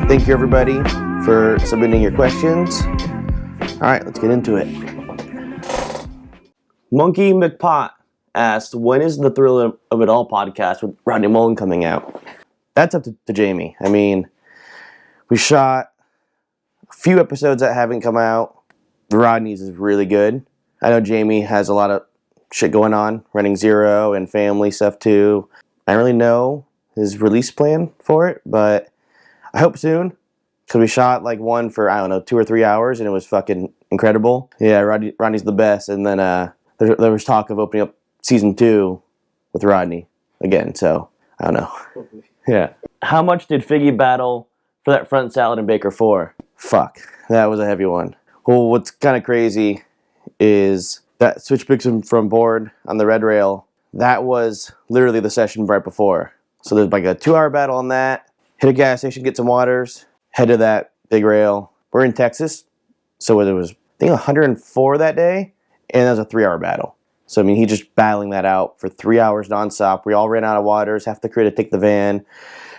Thank you, everybody, for submitting your questions. All right, let's get into it. Monkey McPot asked, when is the Thrill of It All podcast with Rodney Mullen coming out? That's up to Jamie. I mean, we shot a few episodes that haven't come out. Rodney's is really good. I know Jamie has a lot of shit going on, running Zero and family stuff too. I don't really know his release plan for it, but I hope soon, because we shot like one for, 2 or 3 hours, and it was fucking incredible. Yeah, Rodney's the best. And then there was talk of opening up season 2 with Rodney again, so I don't know. Yeah. How much did Figgy battle for that front salad and Baker for? Fuck, that was a heavy one. Well, what's kind of crazy is that switch picks him from board on the red rail. That was literally the session right before. So there's like a 2-hour battle on that. Hit a gas station, get some waters, head to that big rail. We're in Texas, so it was, I think, 104 that day, and that was a 3-hour battle. So, I mean, he just battling that out for 3 hours nonstop. We all ran out of waters, half the crew to take the van,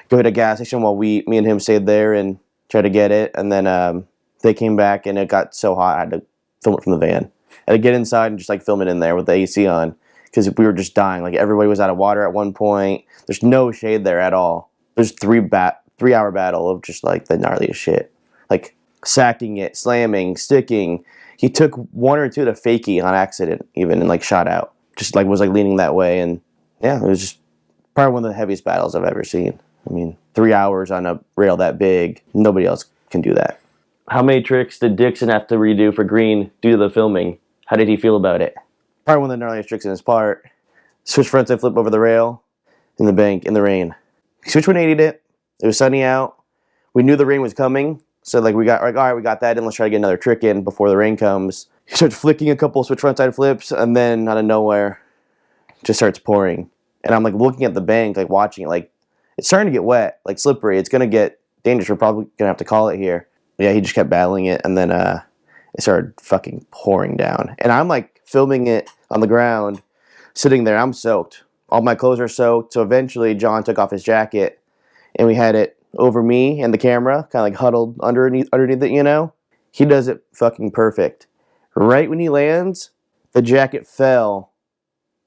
go hit a gas station while me and him stayed there and tried to get it. And then they came back, and it got so hot I had to film it from the van. I had to get inside and just like film it in there with the AC on, because we were just dying. Like, everybody was out of water at one point. There's no shade there at all. There's 3-hour battle of just like the gnarliest shit. Like sacking it, slamming, sticking. He took 1 or 2 to fakie on accident even and like shot out. Just like was like leaning that way, and yeah, it was just probably one of the heaviest battles I've ever seen. I mean, 3 hours on a rail that big, nobody else can do that. How many tricks did Dixon have to redo for Green due to the filming? How did he feel about it? Probably one of the gnarliest tricks in his part. Switch frontside flip over the rail in the bank in the rain. He switch 180'd it. It was sunny out. We knew the rain was coming, so like we got like, all right, we got that in. Let's try to get another trick in before the rain comes. He starts flicking a couple switch frontside flips, and then out of nowhere, it just starts pouring. And I'm like looking at the bank, like watching it, like it's starting to get wet, like slippery. It's gonna get dangerous. We're probably gonna have to call it here. Yeah, he just kept battling it, and then it started fucking pouring down. And I'm like filming it on the ground, sitting there. I'm soaked. All my clothes are soaked. So eventually, John took off his jacket, and we had it over me and the camera, kind of like huddled underneath it, you know? He does it fucking perfect. Right when he lands, the jacket fell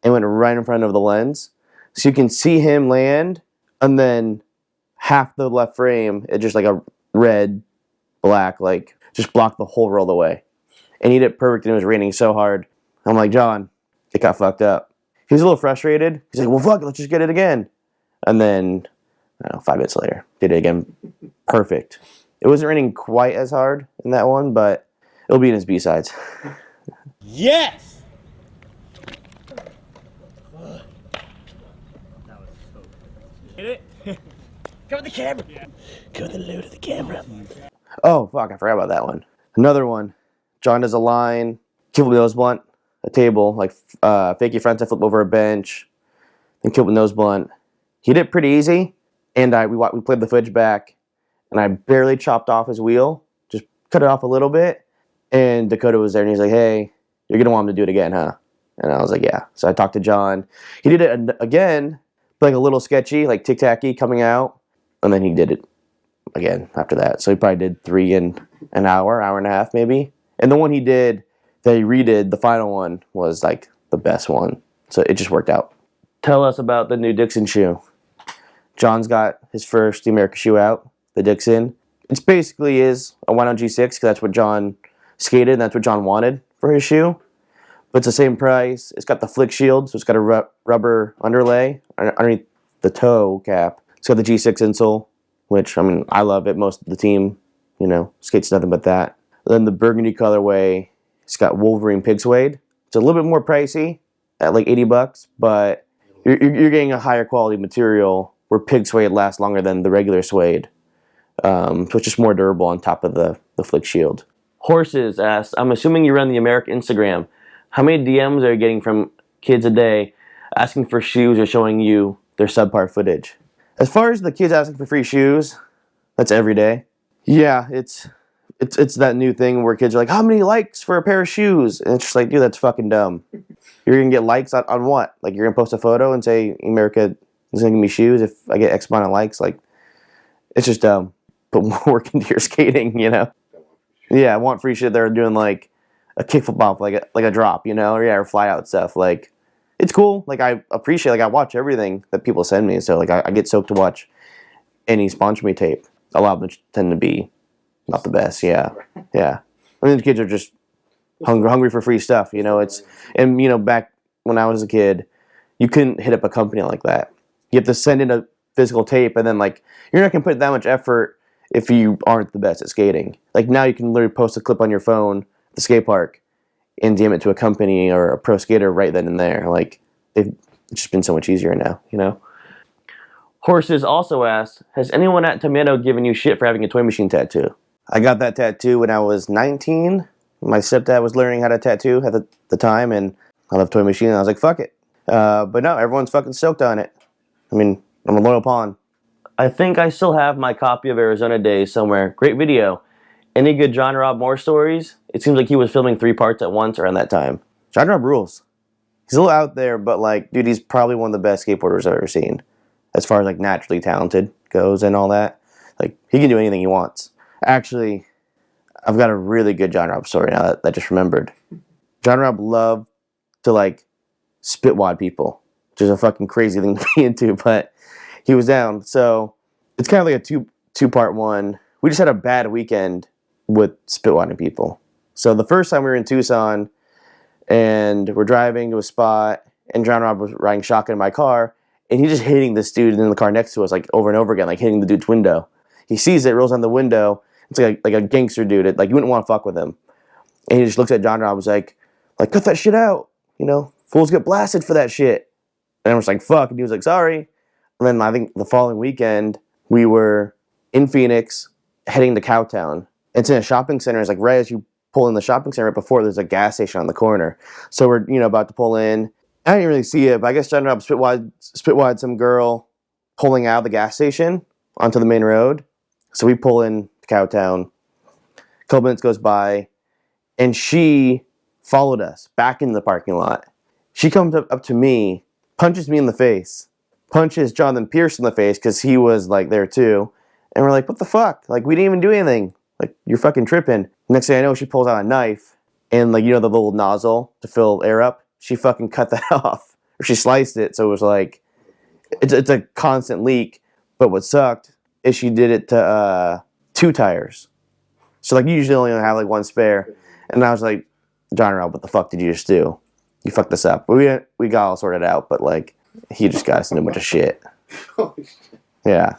and went right in front of the lens. So you can see him land, and then half the left frame, it just like a red, black, like just blocked the whole roll away. And he did it perfect, and it was raining so hard. I'm like, John, it got fucked up. He was a little frustrated. He's like, well, fuck it, let's just get it again. And then, I don't know, 5 minutes later, did it again. Perfect. It wasn't raining quite as hard in that one, but it'll be in his B-sides. Yes! Hit it? Go with the camera. Yeah. Go with the load of the camera. Oh, fuck, I forgot about that one. Another one. John does a line, kill with nose blunt, a table, like fake your frontside flip over a bench, then kill with nose blunt. He did it pretty easy, and we played the footage back, and I barely chopped off his wheel, just cut it off a little bit, and Dakota was there, and he's like, hey, you're going to want him to do it again, huh? And I was like, yeah. So I talked to John. He did it again, but like a little sketchy, like tic-tacky coming out, and then he did it again after that. So he probably did 3 in an hour and a half maybe. And the one he did that he redid, the final one, was like the best one. So it just worked out. Tell us about the new Dixon shoe. John's got his first America shoe out, the Dixon. It basically is a 1 on G6 because that's what John skated and that's what John wanted for his shoe. But it's the same price. It's got the flick shield, so it's got a rubber underlay underneath the toe cap. It's got the G6 insole, which, I mean, I love it. Most of the team, skates nothing but that. Then the burgundy colorway, it's got Wolverine pig suede. It's a little bit more pricey at like $80, but you're getting a higher quality material where pig suede lasts longer than the regular suede. So it's just more durable on top of the flick shield. Horses asked, I'm assuming you run the America Instagram. How many DMs are you getting from kids a day asking for shoes or showing you their subpar footage? As far as the kids asking for free shoes, that's every day. Yeah, it's it's that new thing where kids are like, how many likes for a pair of shoes? And it's just like, dude, that's fucking dumb. You're going to get likes on what? Like, you're going to post a photo and say, America is going to give me shoes if I get X amount of likes? Like, it's just dumb. Put more work into your skating, you know? Yeah, I want free shit. They're doing, like, a kickflip off, like a drop, you know? Or fly out stuff. Like, it's cool. Like, I appreciate, like, I watch everything that people send me. So, like, I get soaked to watch any sponsor me tape. A lot of them tend to be not the best, yeah. I mean, the kids are just hungry for free stuff, you know. And you know, back when I was a kid, you couldn't hit up a company like that. You have to send in a physical tape, and then like you're not gonna put that much effort if you aren't the best at skating. Like now, you can literally post a clip on your phone at the skate park and DM it to a company or a pro skater right then and there. Like it's just been so much easier now, you know. Horses also asked, has anyone at Tomato given you shit for having a toy machine tattoo? I got that tattoo when I was 19. My stepdad was learning how to tattoo at the time, and I love toy machine, and I was like, fuck it. But no, everyone's fucking stoked on it. I mean, I'm a loyal pawn. I think I still have my copy of Arizona Days somewhere. Great video. Any good John Rob Moore stories? It seems like he was filming 3 parts at once around that time. John Rob rules. He's a little out there, but like, dude, he's probably one of the best skateboarders I've ever seen. As far as like naturally talented goes and all that. Like, he can do anything he wants. Actually, I've got a really good John Rob story now that I just remembered. John Rob loved to like spit wad people, which is a fucking crazy thing to be into, but he was down. So it's kind of like a two-part one. We just had a bad weekend with spit wadding people. So the first time we were in Tucson and we're driving to a spot and John Rob was riding shotgun in my car and he's just hitting this dude in the car next to us like over and over again, like hitting the dude's window. He sees it, rolls on the window. It's like a gangster dude. Like, you wouldn't want to fuck with him. And he just looks at John Rob and was like, cut that shit out. You know, fools get blasted for that shit. And I was like, fuck. And he was like, sorry. And then I think the following weekend, we were in Phoenix, heading to Cowtown. It's in a shopping center. It's like right as you pull in the shopping center, right before there's a gas station on the corner. So we're, you know, about to pull in. I didn't really see it, but I guess John Rob spit wide some girl pulling out of the gas station onto the main road. So we pull in to Cowtown. A couple minutes goes by, and she followed us back into the parking lot. She comes up to me, punches me in the face, punches Jonathan Pierce in the face because he was like there too. And we're like, what the fuck? Like, we didn't even do anything. Like, you're fucking tripping. Next thing I know, she pulls out a knife, and like, you know, the little nozzle to fill air up. She fucking cut that off, or she sliced it. So it was like, it's a constant leak. But what sucked is she did it to 2 tires. So like, you usually only have like 1 spare. And I was like, John Rob, what the fuck did you just do? You fucked this up. But we got all sorted out, but like, he just got us into a bunch of shit. Holy shit. Yeah.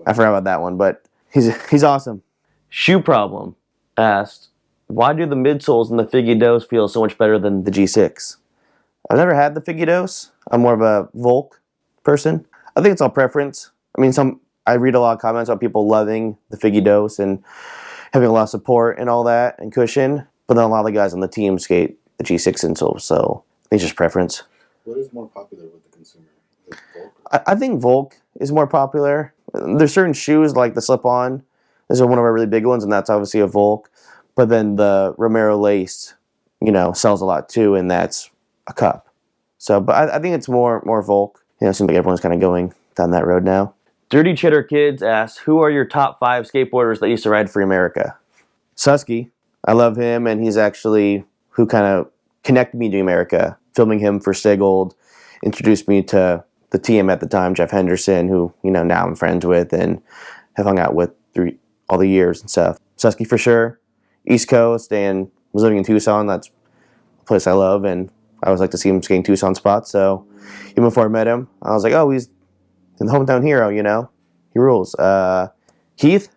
I forgot about that one, but he's awesome. Shoe Problem asked, why do the midsoles and the Figgy Dose feel so much better than the G6? I've never had the Figgy Dose. I'm more of a Volk person. I think it's all preference. I mean, I read a lot of comments about people loving the Figgy Dose and having a lot of support and all that and cushion. But then a lot of the guys on the team skate the G6 insole, so it's just preference. What is more popular with the consumer? Is it Volk? I think Volk is more popular. There's certain shoes like the slip-on. This is one of our really big ones, and that's obviously a Volk. But then the Romero Lace, you know, sells a lot too, and that's a cup. So, but I think it's more Volk. You know, it seems like everyone's kind of going down that road now. Dirty Cheddar Kids asks, who are your top 5 skateboarders that used to ride for Emerica? Susky. I love him, and he's actually who kind of connected me to Emerica. Filming him for Stegold introduced me to the TM at the time, Jeff Henderson, who, you know, now I'm friends with and have hung out with through all the years and stuff. Susky for sure. East Coast, and was living in Tucson. That's a place I love, and I always like to see him skating Tucson spots. So even before I met him, I was like, oh, he's the hometown hero, you know? He rules. Heath,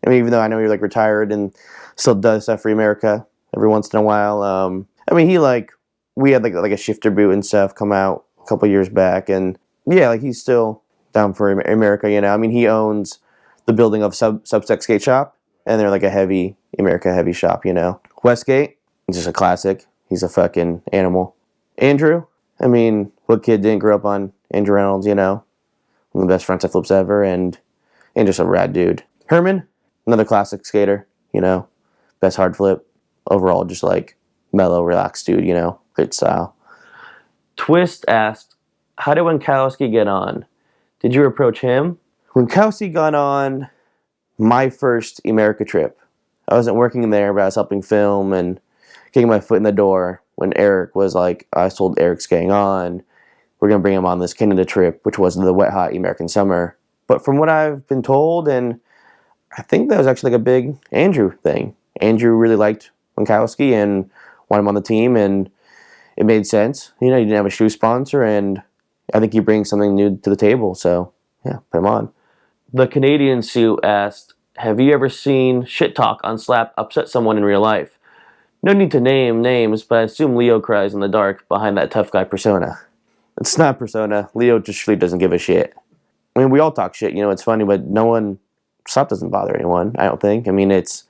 I mean, even though I know he's like retired and still does stuff for Emerica every once in a while. I mean, we had like a shifter boot and stuff come out a couple years back, and yeah, like he's still down for Emerica, you know? I mean, he owns the building of Substack Skate Shop, and they're like a heavy Emerica heavy shop, you know? Westgate, he's just a classic. He's a fucking animal. Andrew, I mean, what kid didn't grow up on Andrew Reynolds, you know? One of the best frontside flips ever, and just a rad dude. Herman, another classic skater, you know? best hard flip. Overall, just like mellow, relaxed dude, you know, great style. Twist asked, how did Winkowski get on? Did you approach him? Winkowski got on my first Emerica trip. I wasn't working there, but I was helping film and getting my foot in the door when Eric was like, I told Eric's getting on. We're going to bring him on this Canada trip, which was the wet, hot American summer. But from what I've been told, and I think that was actually like a big Andrew thing. Andrew really liked Winkowski and wanted him on the team, and it made sense. You know, he didn't have a shoe sponsor, and I think he brings something new to the table. So, yeah, put him on. The Canadian Sue asked, have you ever seen shit talk on Slap upset someone in real life? No need to name names, but I assume Leo cries in the dark behind that tough guy persona. It's not persona. Leo just really doesn't give a shit. I mean, we all talk shit, you know, it's funny, but no one, Slap doesn't bother anyone, I don't think. I mean, it's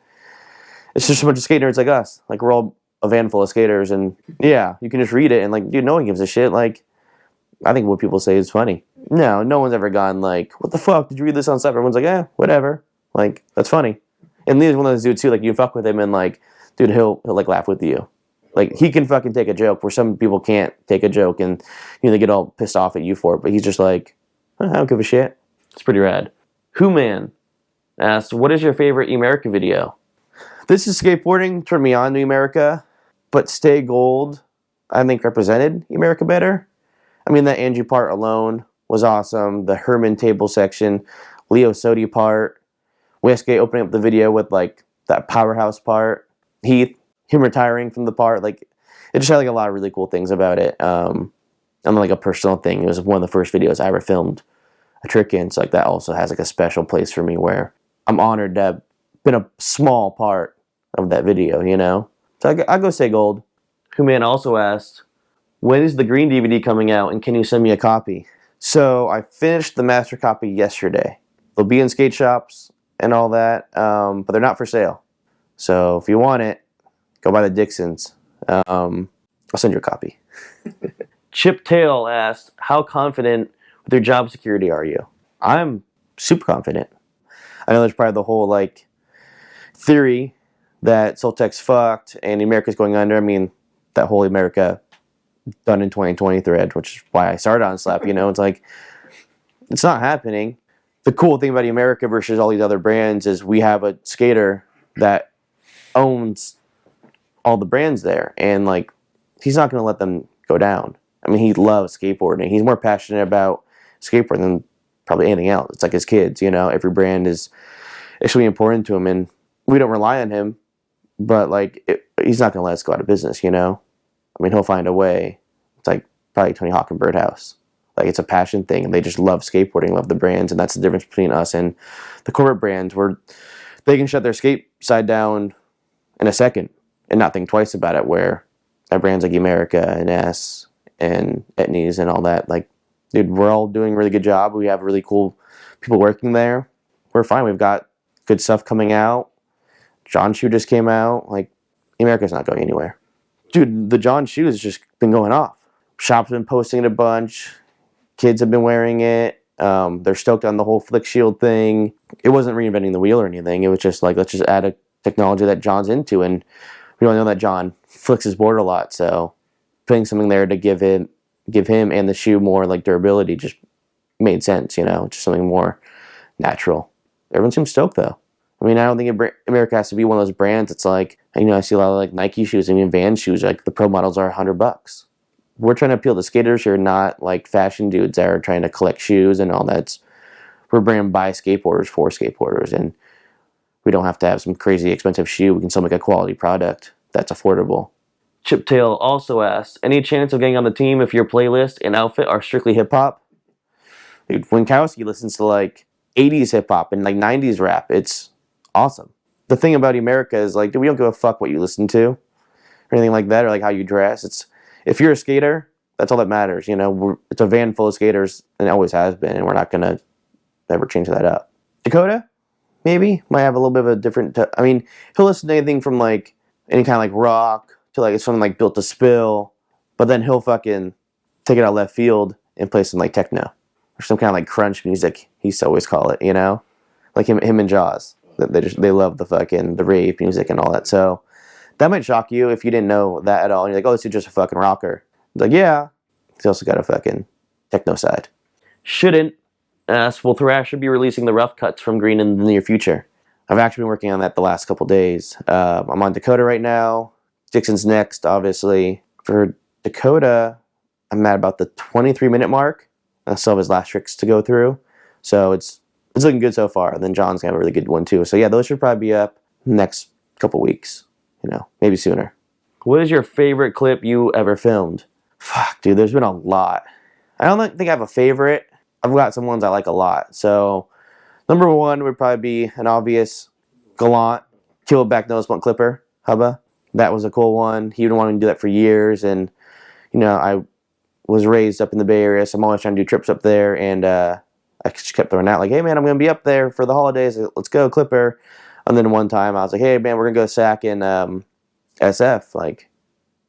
just a bunch of skate nerds like us. Like, we're all a van full of skaters, and yeah, you can just read it, and like, dude, no one gives a shit. Like, I think what people say is funny. No one's ever gone like, what the fuck, did you read this on Slap? Everyone's like, whatever. Like, that's funny. And Leo's one of those dudes too, like, you fuck with him and like, dude, he'll like laugh with you. Like, he can fucking take a joke where some people can't take a joke, and you know, they get all pissed off at you for it, but he's just like, I don't give a shit. It's pretty rad. Who Man asked, what is your favorite Emerica video? This is skateboarding, turned me on to Emerica, but Stay Gold, I think, represented Emerica better. I mean, that Angie part alone was awesome. The Herman table section, Leo Sodi part, Westgate opening up the video with like that powerhouse part, Heath, him retiring from the part, like, it just had like a lot of really cool things about it. And like a personal thing, it was one of the first videos I ever filmed a trick in, so like that also has like a special place for me where I'm honored to have been a small part of that video, you know? So I go Stay Gold. Who Man also asked, when is the green DVD coming out, and can you send me a copy? So I finished the master copy yesterday. They'll be in skate shops and all that, but they're not for sale. So if you want it, go buy the Dixons. I'll send you a copy. Chip Tail asked, how confident with your job security are you? I'm super confident. I know there's probably the whole like theory that Soltech's fucked and Emerica's going under. I mean, that whole Emerica done in 2020 thread, which is why I started on Slap, you know, it's like, it's not happening. The cool thing about Emerica versus all these other brands is we have a skater that owns all the brands there, and like, he's not going to let them go down. I mean, he loves skateboarding. He's more passionate about skateboarding than probably anything else. It's like his kids, you know, every brand is extremely important to him, and we don't rely on him, but like, he's not going to let us go out of business, you know? I mean, he'll find a way. It's like probably Tony Hawk and Birdhouse. Like, it's a passion thing, and they just love skateboarding, love the brands, and that's the difference between us and the corporate brands, where they can shut their skate side down in a second and not think twice about it, where our brands like Emerica and S and Etnies and all that, like, dude, we're all doing a really good job. We have really cool people working there. We're fine. We've got good stuff coming out. John Shoe just came out. Like, Emerica's not going anywhere. Dude, the John Shoe has just been going off. Shops have been posting it a bunch. Kids have been wearing it. They're stoked on the whole Flick Shield thing. It wasn't reinventing the wheel or anything. It was just like, let's just add a technology that John's into, and we all know that John flicks his board a lot, so putting something there to give him and the shoe more like durability just made sense, you know, just something more natural. Everyone seems stoked though. I mean, I don't think Emerica has to be one of those brands. It's like, you know, I see a lot of like Nike shoes and even Vans shoes, like the pro models are $100. We're trying to appeal to skaters who are not like fashion dudes that are trying to collect shoes and all that. We're bringing by skateboarders for skateboarders, and we don't have to have some crazy expensive shoe. We can still make a quality product that's affordable. Chip Tail also asked, any chance of getting on the team if your playlist and outfit are strictly hip-hop? Dude, Winkowski listens to like 80s hip-hop and like 90s rap. It's awesome. The thing about Emerica is like, dude, we don't give a fuck what you listen to or anything like that, or like how you dress. It's, if you're a skater, that's all that matters. You know, it's a van full of skaters, and it always has been, and we're not going to ever change that up. Dakota, maybe, might have a little bit of a different, I mean, he'll listen to anything from like any kind of like rock to like something like Built to Spill, but then he'll fucking take it out left field and play some like techno or some kind of like crunch music, he used to always call it, you know? Like him and Jaws. They love the rave music and all that. So that might shock you if you didn't know that at all. And you're like, oh, this is just a fucking rocker. It's like, yeah, he's also got a fucking techno side. Shouldn't ask, will Thrash be releasing the rough cuts from Green in the near future? I've actually been working on that the last couple days. I'm on Dakota right now. Dixon's next, obviously. For Dakota, I'm at about the 23-minute mark. I still have his last tricks to go through. So it's looking good so far. And then John's going to have a really good one too. So yeah, those should probably be up next couple weeks. Maybe sooner. What is your favorite clip you ever filmed? Fuck, dude, there's been a lot. I don't think I have a favorite. I've got some ones I like a lot. So number one would probably be an obvious Gallant kill back nose blunt clipper, Hubba. That was a cool one. He been wanting to do that for years. And, I was raised up in the Bay Area, so I'm always trying to do trips up there. And I just kept throwing out like, hey, man, I'm going to be up there for the holidays. Let's go, clipper. And then one time I was like, hey, man, we're going to go sack in SF. Like,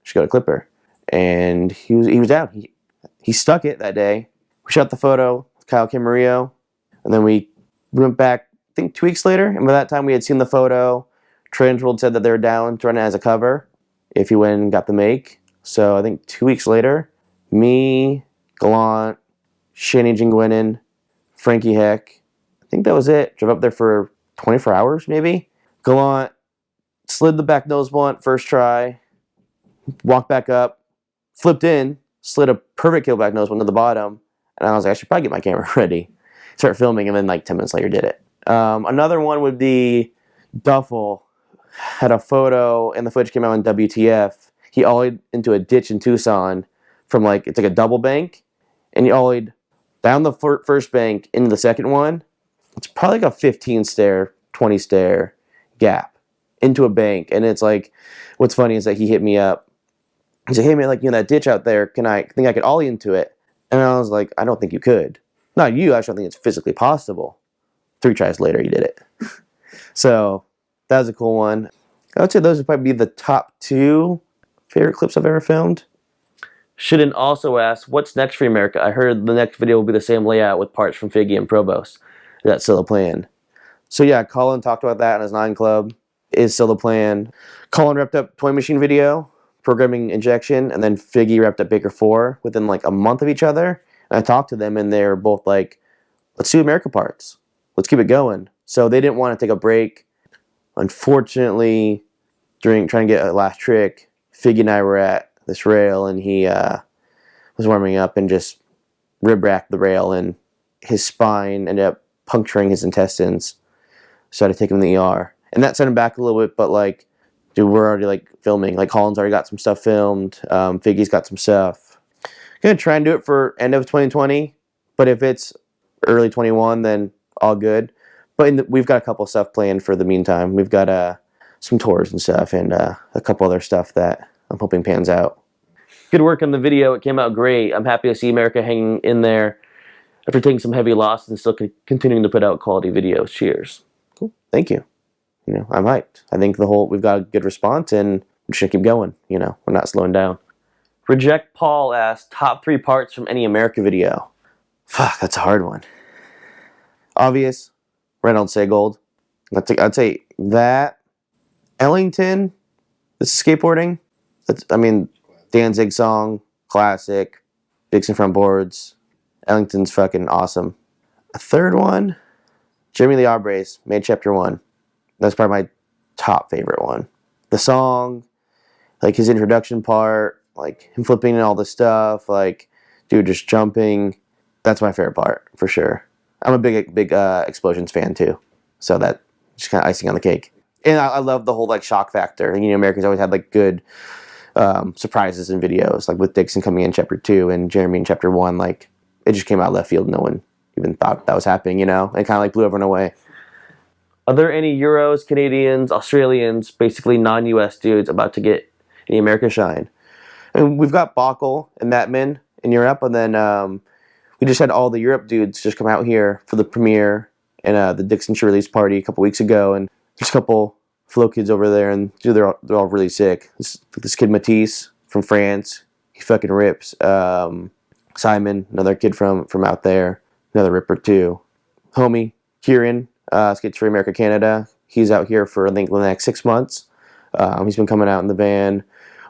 should go to clipper. And he was down. He stuck it that day. We shot the photo with Kyle Camarillo. And then we went back, I think 2 weeks later. And by that time we had seen the photo. Transworld said that they were down to run it as a cover if he went and got the make. So I think 2 weeks later, me, Gallant, Shani Jingwinin, Frankie Heck, I think that was it. Drove up there for 24 hours maybe. Gallant slid the back nose blunt first try, walked back up, flipped in, slid a perfect kill back nose blunt to the bottom, and I was like, I should probably get my camera ready. Start filming, and then like 10 minutes later did it. Another one would be Duffel had a photo, and the footage came out on WTF. He ollied into a ditch in Tucson from it's like a double bank, and he ollied down the first bank into the second one. It's probably like a 15 stair, 20 stair gap into a bank. And it's like, what's funny is that he hit me up. He's like, hey man, that ditch out there, think I could ollie into it? And I was like, I don't think you could. Not you, I actually think it's physically possible. 3 tries later, he did it. So that was a cool one. I would say those would probably be the top 2 favorite clips I've ever filmed. Shouldn't also ask, what's next for America? I heard the next video will be the same layout with parts from Figgy and Provost. Is that still a plan? So yeah, Colin talked about that in his 9 Club. Is still the plan. Colin wrapped up Toy Machine video, programming injection, and then Figgy wrapped up Baker 4 within a month of each other. And I talked to them, and they're both like, let's do America parts. Let's keep it going. So they didn't want to take a break. Unfortunately, during trying to get a last trick, Figgy and I were at this rail, and he was warming up and just rib racked the rail, and his spine ended up puncturing his intestines. So I had to take him to the ER. And that sent him back a little bit, but dude, we're already filming. Colin's already got some stuff filmed. Figgy's got some stuff. Gonna try and do it for end of 2020, but if it's early 21, then all good. But we've got a couple stuff planned for the meantime. We've got some tours and stuff, and a couple other stuff that I'm hoping pans out. Good work on the video. It came out great. I'm happy to see America hanging in there after taking some heavy losses and still continuing to put out quality videos. Cheers. Cool. Thank you. I'm hyped. I think we've got a good response, and we should keep going. We're not slowing down. Reject Paul asked, top 3 parts from any America video. Fuck, that's a hard one. Obvious, Reynolds Saygold. I'd say that. Ellington, this is skateboarding. Danzig song, classic. Dixon front boards. Ellington's fucking awesome. A third one, Jeremy Lee Aubre's Made Chapter 1. That's probably my top favorite one. The song, his introduction part, him flipping and all this stuff, dude just jumping. That's my favorite part, for sure. I'm a big Explosions fan, too. So that just kind of icing on the cake. And I love the whole, shock factor. America's always had, good surprises in videos, with Dixon coming in Chapter 2 and Jeremy in Chapter 1. It just came out of left field. No one even thought that was happening, and kind of, blew everyone away. Are there any Euros, Canadians, Australians, basically non-US dudes about to get any America shine? And we've got Bockel and Mattman in Europe, and then we just had all the Europe dudes just come out here for the premiere and the Dixon show release party a couple weeks ago, and there's a couple Flow kids over there, and dude, they're all really sick. This kid Matisse from France, he fucking rips. Simon, another kid from out there, another ripper too. Homie Kieran, skates for America Canada. He's out here for, I think, the next 6 months. He's been coming out in the van.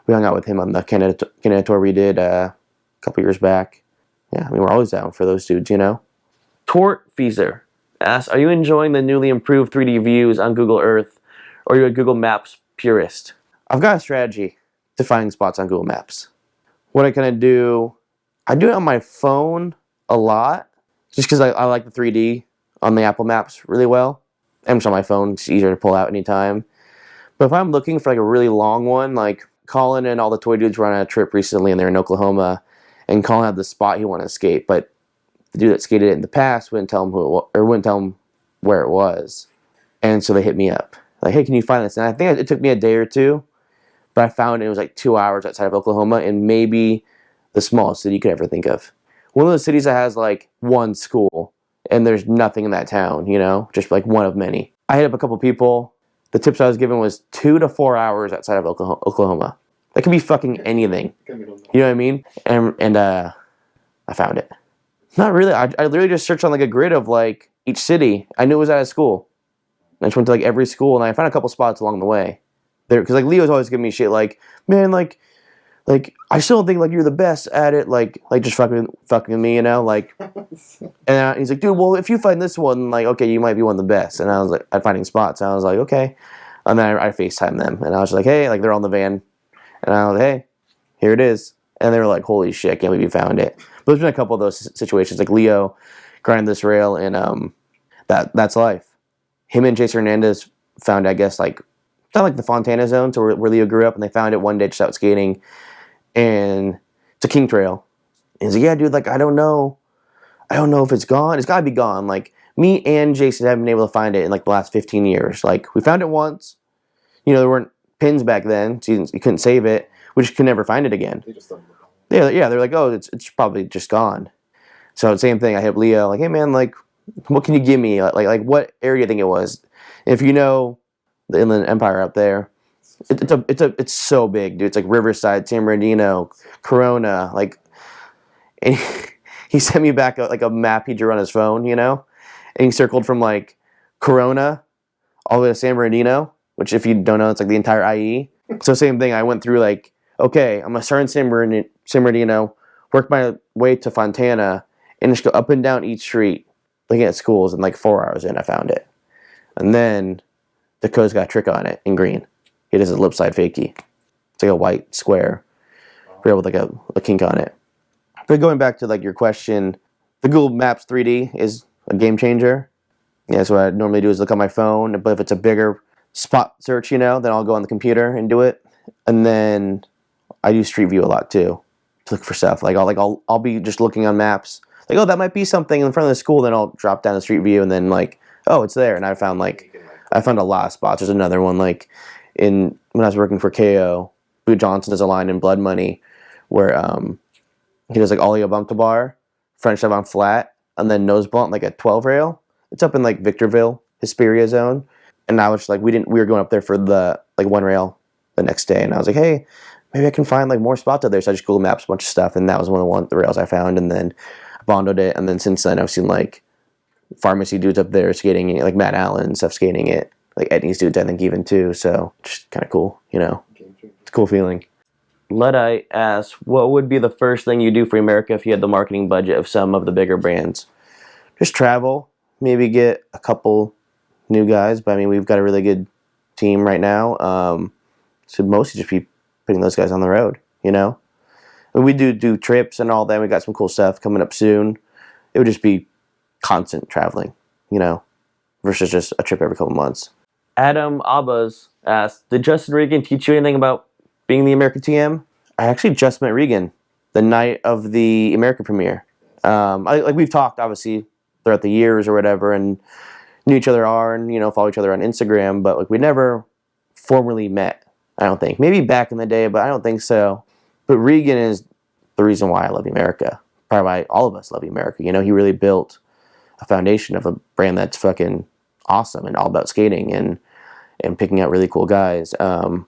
We hung out with him on the Canada tour we did a couple years back. Yeah, I mean, we're always down for those dudes, you know? Tortfeezer asks, are you enjoying the newly improved 3D views on Google Earth, or are you a Google Maps purist? I've got a strategy to finding spots on Google Maps. What I kind of do, I do it on my phone a lot, just because I like the 3D on the Apple Maps really well. And it's on my phone, it's easier to pull out anytime. But if I'm looking for like a really long one, like Colin and all the toy dudes were on a trip recently and they're in Oklahoma, and Colin had the spot he wanted to skate, but the dude that skated it in the past wouldn't tell him who it was, or wouldn't tell him where it was. And so they hit me up. Like, hey, can you find this? And I think it took me a day or two, but I found it was like 2 hours outside of Oklahoma in maybe the smallest city you could ever think of. One of those cities that has like one school and there's nothing in that town, you know, just like one of many. I hit up a couple people. The tips I was given was 2 to 4 hours outside of Oklahoma. That could be fucking anything. You know what I mean? And I found it. Not really. I literally just searched on like a grid of like each city. I knew it was at a school. I just went to like every school, and I found a couple spots along the way. There, because like Leo's always giving me shit like, man, like I still don't think like you're the best at it, like just fucking with me, you know, like. And he's like, dude, well, if you find this one, like, okay, you might be one of the best. And I was like, at finding spots, and I was like, okay. And then I FaceTimed them, and I was like, hey, like they're on the van, and I was like, hey, here it is. And they were like, holy shit, I can't believe you found it. But there's been a couple of those situations, like Leo grinded this rail, and that's life. Him and Chase Hernandez found, I guess, like, not like the Fontana zone, so where Leo grew up, and they found it one day just out skating, and it's a king trail. And he's like, yeah, dude, like, I don't know if it's gone. It's gotta be gone. Like, me and Jason haven't been able to find it in like the last 15 years. Like, we found it once. You know, there weren't pins back then, so you couldn't save it. We just could never find it again. Yeah, they're like, oh, it's probably just gone. So same thing. I hit Leo, like, hey man, like, what can you give me? Like what area do you think it was? If you know the Inland Empire up there, it's so big, dude. It's like Riverside, San Bernardino, Corona, like. And he sent me back a map he drew on his phone, you know, and he circled from like Corona all the way to San Bernardino, which if you don't know, it's like the entire IE. So same thing. I went through like, okay, I'm gonna start in San Bernardino, work my way to Fontana, and just go up and down each street, looking at schools. And like 4 hours in, I found it. And then Dakota's got a trick on it in green. It is a lip side fakie. It's like a white square, real with like a kink on it. But going back to like your question, the Google Maps 3D is a game changer. Yeah, so what I normally do is look on my phone, but if it's a bigger spot search, you know, then I'll go on the computer and do it. And then I use Street View a lot too to look for stuff. Like I'll be just looking on maps, like, oh, that might be something in front of the school. Then I'll drop down to Street View and then like, oh, it's there. And I found a lot of spots. There's another one like when I was working for KO, Boo Johnson does a line in Blood Money where he does like ollie bump to bar, French dive on flat, and then nose blunt like a 12 rail. It's up in like Victorville, Hesperia zone. And I was like, we were going up there for the like one rail the next day, and I was like, hey, maybe I can find like more spots out there. So I just Google Maps a bunch of stuff, and that was one of the rails I found, and then I bondoed it. And then since then, I've seen like pharmacy dudes up there skating it, like Matt Allen and stuff skating it, like Edney's dudes, I think, even too. So just kind of cool, you know. It's a cool feeling. Luddite asks, what would be the first thing you do for America if you had the marketing budget of some of the bigger brands? Just travel, maybe get a couple new guys, but I mean, we've got a really good team right now. So mostly just be putting those guys on the road, you know? And we do trips and all that. We got some cool stuff coming up soon. It would just be constant traveling, you know, versus just a trip every couple months. Adam Abbas asked, did Justin Regan teach you anything about being the EmericaTM? I actually just met Regan the night of the America premiere. Like we've talked, obviously, throughout the years or whatever, and knew each other and, you know, follow each other on Instagram, but like we never formally met, I don't think. Maybe back in the day, but I don't think so. But Regan is the reason why I love America. Probably why all of us love America. You know, he really built a foundation of a brand that's fucking awesome and all about skating and picking out really cool guys. So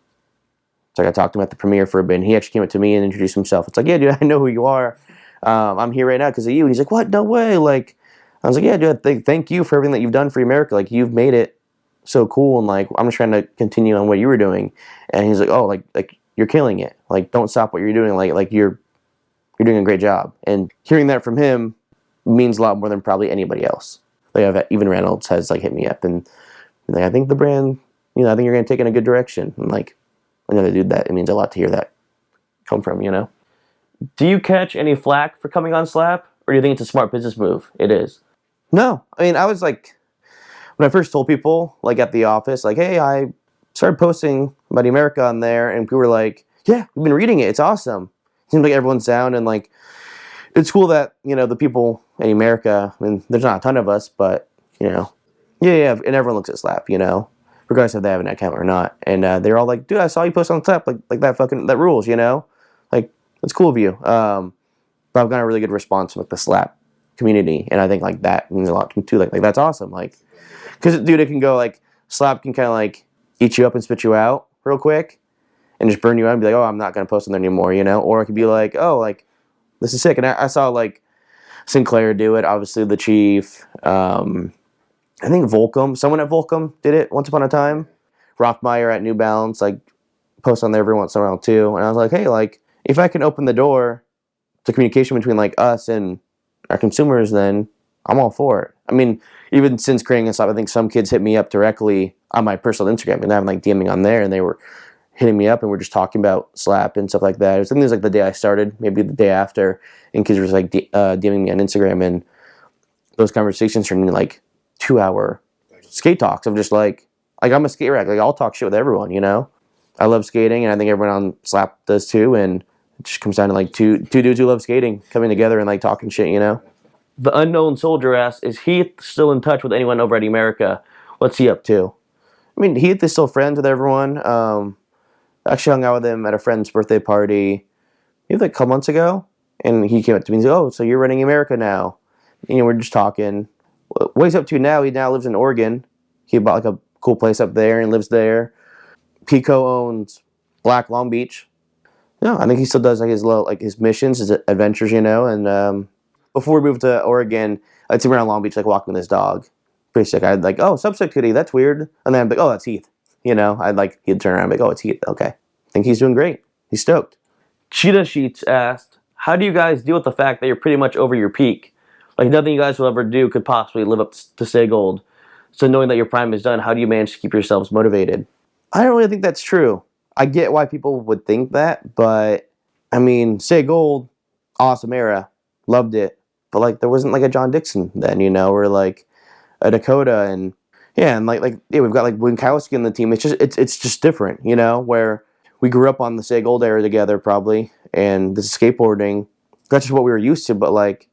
I talked to him at the premiere for a bit, and he actually came up to me and introduced himself. It's like, yeah, dude, I know who you are. I'm here right now because of you. And he's like, what? No way. Like, I was like, yeah, dude, thank you for everything that you've done for America. Like, you've made it so cool, and like I'm just trying to continue on what you were doing. And he's like, oh, like you're killing it. Like don't stop what you're doing. Like you're doing a great job. And hearing that from him means a lot more than probably anybody else. Like even Reynolds has like hit me up and like, I think the brand, I think you're gonna take it in a good direction. And like another dude, that it means a lot to hear that come from. Do you catch any flack for coming on Slap, or do you think it's a smart business move? It is. No, I mean I was like, when I first told people like at the office, like, hey, I started posting about America on there, and people were like, yeah, we've been reading it. It's awesome. Seems like everyone's down, and like it's cool that the people in America. I mean, there's not a ton of us, but yeah, and everyone looks at Slap, regardless if they have an account or not. And they're all like, dude, I saw you post on Slap, like that rules, like that's cool of you. But I've got a really good response with the Slap community, and I think like that means a lot to me too. Like that's awesome, like because dude, it can go like Slap can kind of like eat you up and spit you out real quick, and just burn you out and be like, oh, I'm not gonna post on there anymore, or it could be like, oh, like this is sick. And I saw like Sinclair do it, obviously the Chief. I think someone at Volcom did it once upon a time. Rockmeyer at New Balance, like, post on there every once in a while too. And I was like, hey, like, if I can open the door to communication between like us and our consumers, then I'm all for it. I mean, even since creating this, I think some kids hit me up directly on my personal Instagram, and I'm like DMing on there, and they were hitting me up, and we're just talking about Slap and stuff like that. I think it was like the day I started, maybe the day after, and kids were just like DMing me on Instagram, and those conversations turned into like 2-hour skate talks of just like I'm a skate rack, like I'll talk shit with everyone, I love skating, and I think everyone on Slap does too, and it just comes down to like two dudes who love skating coming together and like talking shit, The Unknown Soldier asks, is Heath still in touch with anyone over at Emerica? What's he up to? I mean, Heath is still friends with everyone. Actually hung out with him at a friend's birthday party maybe like a couple months ago, and he came up to me and said, oh, so you're running Emerica now. We're just talking. What he's up to now, he now lives in Oregon. He bought like a cool place up there and lives there. Pico owns Black Long Beach. No, I think he still does like his missions, his adventures, and before we moved to Oregon, I'd see him around Long Beach, like walking with his dog. Pretty sick. I'd like, oh, Subset Kitty, that's weird. And then I'd be like, oh, that's Heath. He'd turn around and be like, oh, it's Heath. Okay. I think he's doing great. He's stoked. Cheetah Sheets asked, how do you guys deal with the fact that you're pretty much over your peak? Like nothing you guys will ever do could possibly live up to Stay Gold. So knowing that your prime is done, how do you manage to keep yourselves motivated? I don't really think that's true. I get why people would think that, but I mean, Stay Gold, awesome era. Loved it. But like there wasn't like a John Dixon then, or like a Dakota, and we've got like Winkowski in the team. It's just different, where we grew up on the Stay Gold era together probably, and this is skateboarding. That's just what we were used to. But like,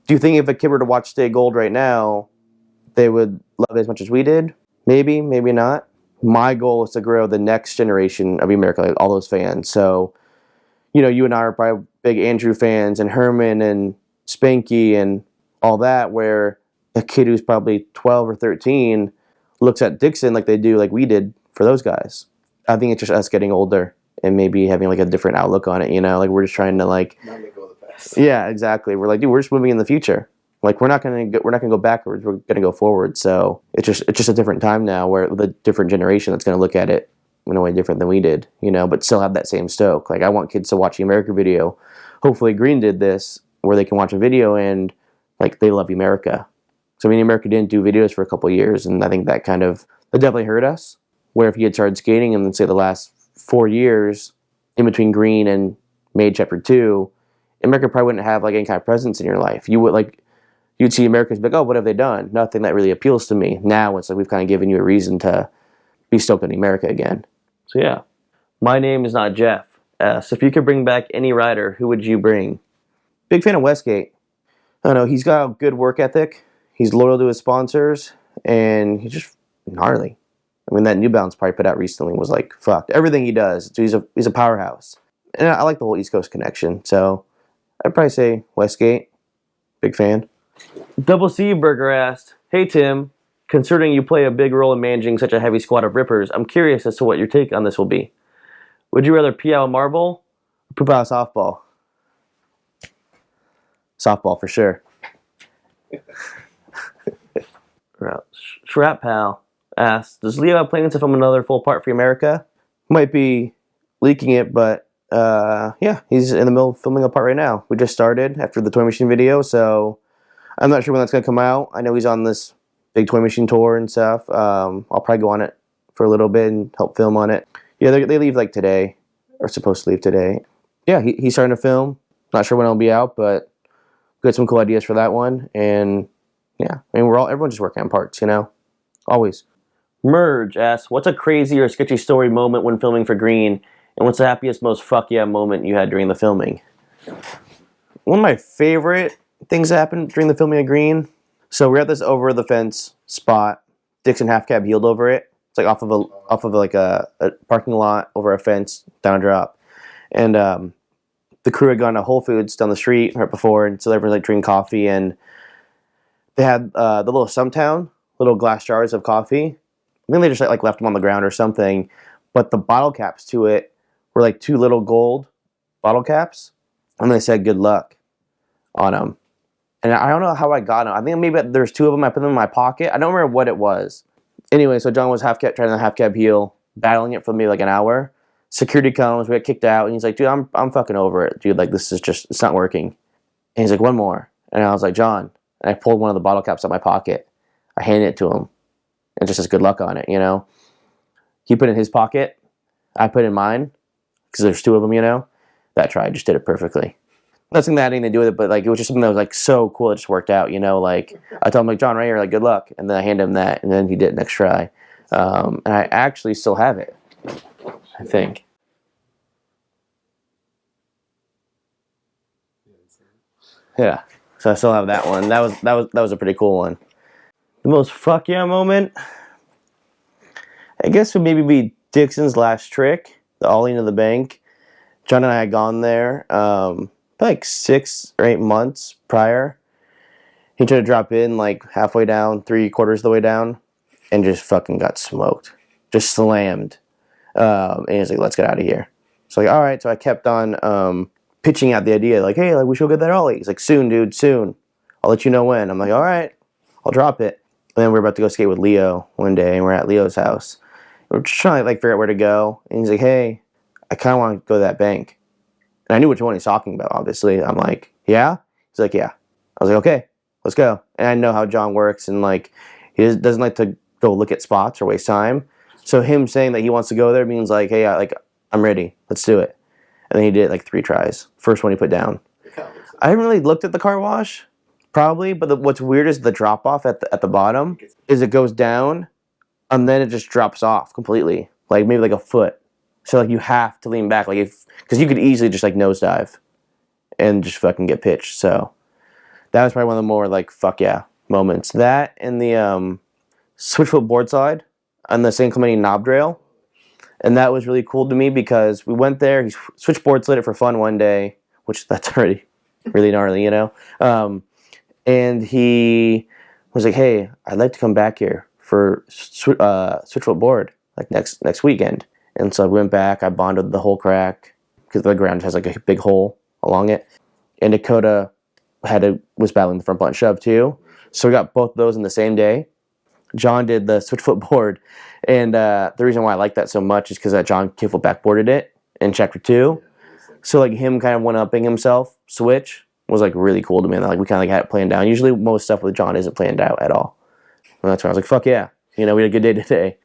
do you think if a kid were to watch Stay Gold right now, they would love it as much as we did? Maybe, maybe not. My goal is to grow the next generation of Emerica, like all those fans. So, you and I are probably big Andrew fans, and Herman and Spanky and all that, where a kid who's probably 12 or 13 looks at Dixon like they do, like we did for those guys. I think it's just us getting older and maybe having like a different outlook on it, like we're just trying to like Not let go of the past. Yeah, exactly. We're like, dude, we're just moving in the future. Like we're not gonna go backwards. We're gonna go forward. So it's just a different time now, where with a different generation that's gonna look at it in a way different than we did, but still have that same stoke. Like I want kids to watch the Emerica video. Hopefully Green did this, where they can watch a video and like they love Emerica. So I mean, Emerica didn't do videos for a couple of years, and I think that definitely hurt us. Where if you had started skating in, let's say, the last 4 years, in between Green and Made Chapter 2, Emerica probably wouldn't have like any kind of presence in your life. You'd see Americans be like, oh, what have they done? Nothing that really appeals to me. Now it's like we've kind of given you a reason to be stoked on Emerica again. So yeah. My name is not Jeff. So if you could bring back any rider, who would you bring? Big fan of Westgate. I don't know, he's got a good work ethic. He's loyal to his sponsors, and he's just gnarly. I mean, that New Balance probably put out recently was like, fuck. Everything he does, he's a powerhouse. And I like the whole East Coast connection. So I'd probably say Westgate. Big fan. Double C Burger asked, hey Tim, considering you play a big role in managing such a heavy squad of rippers, I'm curious as to what your take on this will be. Would you rather pee out a marble or poop out a softball? Softball for sure. Shrap Pal asks, does Leo have plans to film another full part for America? Might be leaking it, but yeah, he's in the middle of filming a part right now. We just started after the Toy Machine video, so I'm not sure when that's going to come out. I know he's on this big Toy Machine tour and stuff. I'll probably go on it for a little bit and help film on it. Yeah, they leave like today, or supposed to leave today. Yeah, he's starting to film. Not sure when it'll be out, but got some cool ideas for that one. And yeah, I mean, everyone's just working on parts, you know, always. Merge asks, what's a crazy or sketchy story moment when filming for Green, and what's the happiest, most fuck yeah moment you had during the filming? One of my favorite things that happened during the filming of Green. So we're at this over the fence spot. Dixon half cab heeled over it. It's like off of like a parking lot over a fence down a drop, and the crew had gone to Whole Foods down the street right before, and so everyone's like drinking coffee, and they had the little Sumtown little glass jars of coffee. I think they just like left them on the ground or something, but the bottle caps to it were like two little gold bottle caps, and they said good luck on them. And I don't know how I got them. I think maybe there's two of them. I put them in my pocket. I don't remember what it was. Anyway, so John was trying to half cab heel, battling it for maybe like an hour. Security comes, we get kicked out, and he's like, dude, I'm fucking over it. Dude, like, this is just, it's not working. And he's like, one more. And I was like, John. And I pulled one of the bottle caps out of my pocket. I handed it to him. And just says good luck on it, you know? He put it in his pocket. I put it in mine. Because there's two of them, you know? That try, I just did it perfectly. Nothing that had anything to do with it, but like, it was just something that was like so cool, it just worked out, you know? Like, I told him, like, John, right here, like, good luck. And then I handed him that, and then he did it next try. And I actually still have it, I think. Yeah, so I still have that one. That was a pretty cool one. The most fuck yeah moment, I guess, would maybe be Dixon's last trick, the ollie into the bank. John and I had gone there like 6 or 8 months prior. He tried to drop in like halfway down, 3/4 of the way down, and just fucking got smoked, just slammed. And he's like, let's get out of here. So like, all right. So I kept on pitching out the idea, like, hey, like, we should get that ollie. He's like, soon, dude, soon. I'll let you know when. I'm like, all right, I'll drop it. And then we're about to go skate with Leo one day, and we're at Leo's house. We're just trying to like figure out where to go. And he's like, hey, I kind of want to go to that bank. And I knew which one he's talking about, obviously. I'm like, yeah? He's like, yeah. I was like, okay, let's go. And I know how John works, and like, he doesn't like to go look at spots or waste time. So him saying that he wants to go there means like, hey, I'm ready. Let's do it. And then he did it like 3 tries. First one he put down. I haven't really looked at the car wash, probably, but what's weird is the drop off at the bottom is it goes down and then it just drops off completely, like maybe like a foot. So like you have to lean back, like because you could easily just like nosedive and just fucking get pitched. So that was probably one of the more like fuck yeah moments. That and the switchfoot board slide on the San Clemente knob rail. And that was really cool to me because we went there, he switchboard slid it for fun one day, which that's already really gnarly, you know? And he was like, hey, I'd like to come back here for switchfoot board, like next weekend. And so I went back, I bonded the whole crack, because the ground has like a big hole along it. And Dakota was battling the front blunt shove too. So we got both those in the same day. John did the switchfoot board, and the reason why I like that so much is because John kickfoot backboarded it in chapter 2. So like him kind of one-upping himself, switch, was like really cool to me. And like we kind of like had it planned down. Usually most stuff with John isn't planned out at all. And that's when I was like, fuck yeah, you know, we had a good day today.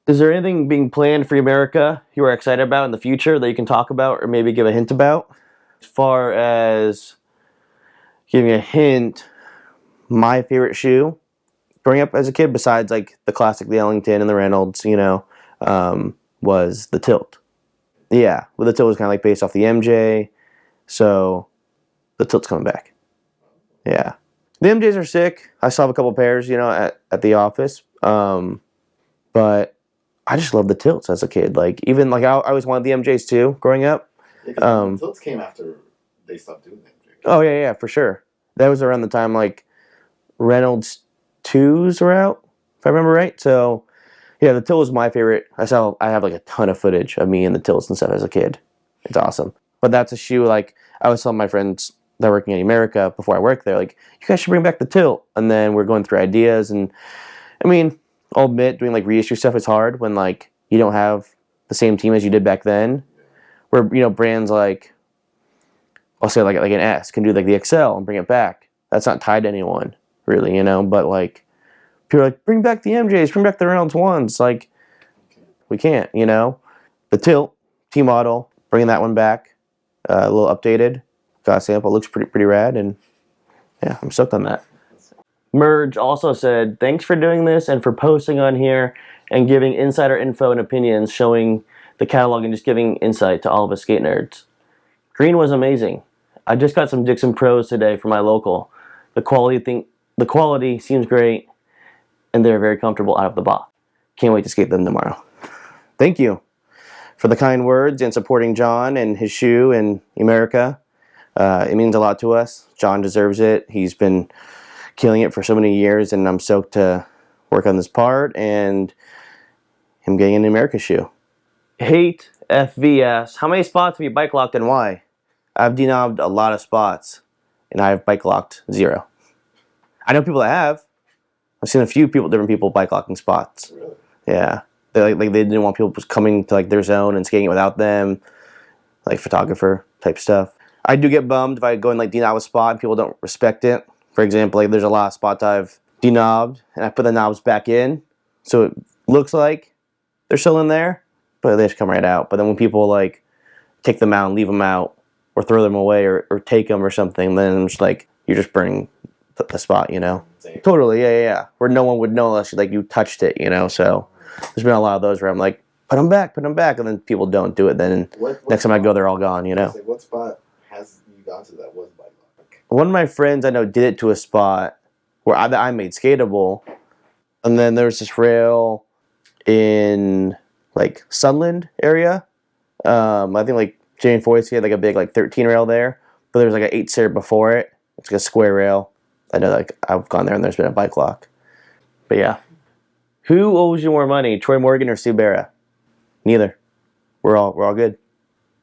Is there anything being planned for America you are excited about in the future that you can talk about or maybe give a hint about? As far as giving a hint, my favorite shoe growing up as a kid, besides like the classic, the Ellington and the Reynolds, you know, was the Tilt. Yeah, well, the Tilt was kind of like based off the MJ, so the Tilt's coming back. Yeah, the MJs are sick. I still have a couple pairs, you know, at the office, but I just love the Tilts as a kid. Like even like I always wanted the MJs too, growing up. Yeah, the Tilts came after they stopped doing the MJ. Oh yeah, for sure. That was around the time like Reynolds 2s were out, if I remember right. So yeah, the Tilt was my favorite. I have like a ton of footage of me and the Tilts and stuff as a kid. It's awesome. But that's a shoe like I was telling my friends that are working at Emerica before I worked there, like, you guys should bring back the Tilt. And then we're going through ideas, and I mean, I'll admit doing like reissue stuff is hard when like you don't have the same team as you did back then. Where brands like I'll say like an S can do like the XL and bring it back. That's not tied to anyone really, But like people are like bring back the MJs, bring back the Reynolds ones. Like we can't, The Tilt T model, bringing that one back, a little updated. Got a sample, looks pretty rad, and yeah, I'm stoked on that. Merge also said, thanks for doing this and for posting on here and giving insider info and opinions, showing the catalog and just giving insight to all of us skate nerds. Green was amazing. I just got some Dixon Pros today from my local. The quality seems great, and they're very comfortable out of the box. Can't wait to skate them tomorrow. Thank you for the kind words and supporting John and his shoe and Emerica. It means a lot to us. John deserves it. He's been killing it for so many years, and I'm stoked to work on this part and him getting an Emerica shoe. Hate FVS. How many spots have you bike locked and why? I've denobbed a lot of spots, and I've bike locked 0. I know people that have. I've seen a few different people bike locking spots. Really? Yeah. They didn't want people coming to like their zone and skating without them, like photographer type stuff. I do get bummed if I go and like denob a spot and people don't respect it. For example, like there's a lot of spots I've denobbed and I put the knobs back in, so it looks like they're still in there, but they just come right out. But then when people like take them out and leave them out, or throw them away, or take them or something, then it's like you're just burning the spot, Same. Totally, yeah. Where no one would know unless you touched it, So there's been a lot of those where I'm like, put them back, and then people don't do it. Then next time I go, they're all gone, What spot has you gone to that was bike lock? One of my friends I know did it to a spot where I made skatable, and then there was this rail in like Sunland area. I think like Jane Foyce had like a big like 13 rail there, but there was like an 8 stair before it. It's like a square rail. I know like I've gone there and there's been a bike lock. But yeah. Who owes you more money, Troy Morgan or Sue Barra? Neither. We're all good.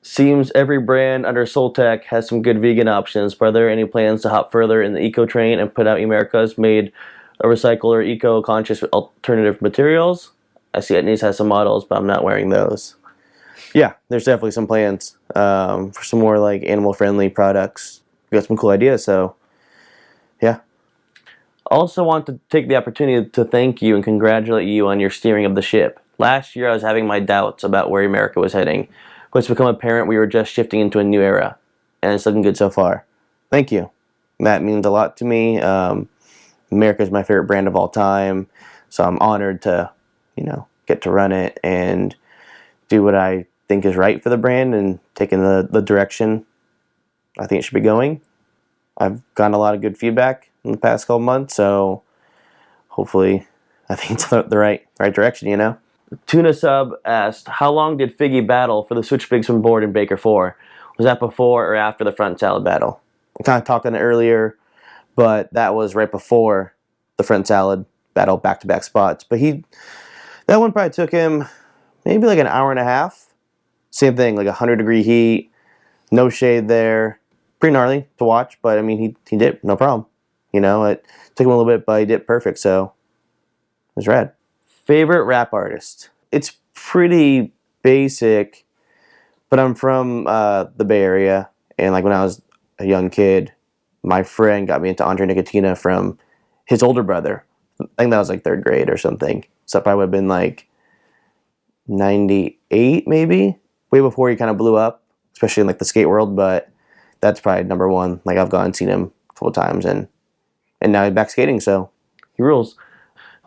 Seems every brand under Soltech has some good vegan options. But are there any plans to hop further in the eco train and put out Emerica's made a recycle or eco-conscious alternative materials? I see Etnies has some models, but I'm not wearing those. Yeah, there's definitely some plans for some more like animal-friendly products. We got some cool ideas, so yeah. Also want to take the opportunity to thank you and congratulate you on your steering of the ship. Last year I was having my doubts about where Emerica was heading, but it's become apparent we were just shifting into a new era, and it's looking good so far. Thank you. That means a lot to me. Emerica is my favorite brand of all time, so I'm honored to, get to run it and do what I think is right for the brand and taking the direction I think it should be going. I've gotten a lot of good feedback in the past couple months, so hopefully I think it's the right direction, Tuna Sub asked, how long did Figgy battle for the Switch Bigs from board in Baker 4? Was that before or after the front salad battle? I'm kind of talking earlier, but that was right before the front salad battle, back-to-back spots. But that one probably took him maybe like an hour and a half. Same thing, like 100-degree heat, no shade there. Pretty gnarly to watch, but I mean, he did, no problem. It took him a little bit, but he did perfect, so it was rad. Favorite rap artist? It's pretty basic, but I'm from the Bay Area, and like when I was a young kid, my friend got me into Andre Nicotina from his older brother. I think that was like 3rd grade or something. So that probably would have been like 98 maybe, way before he kind of blew up, especially in like the skate world, but that's probably number one. Like I've gone and seen him a couple times, and now he's back skating, so he rules.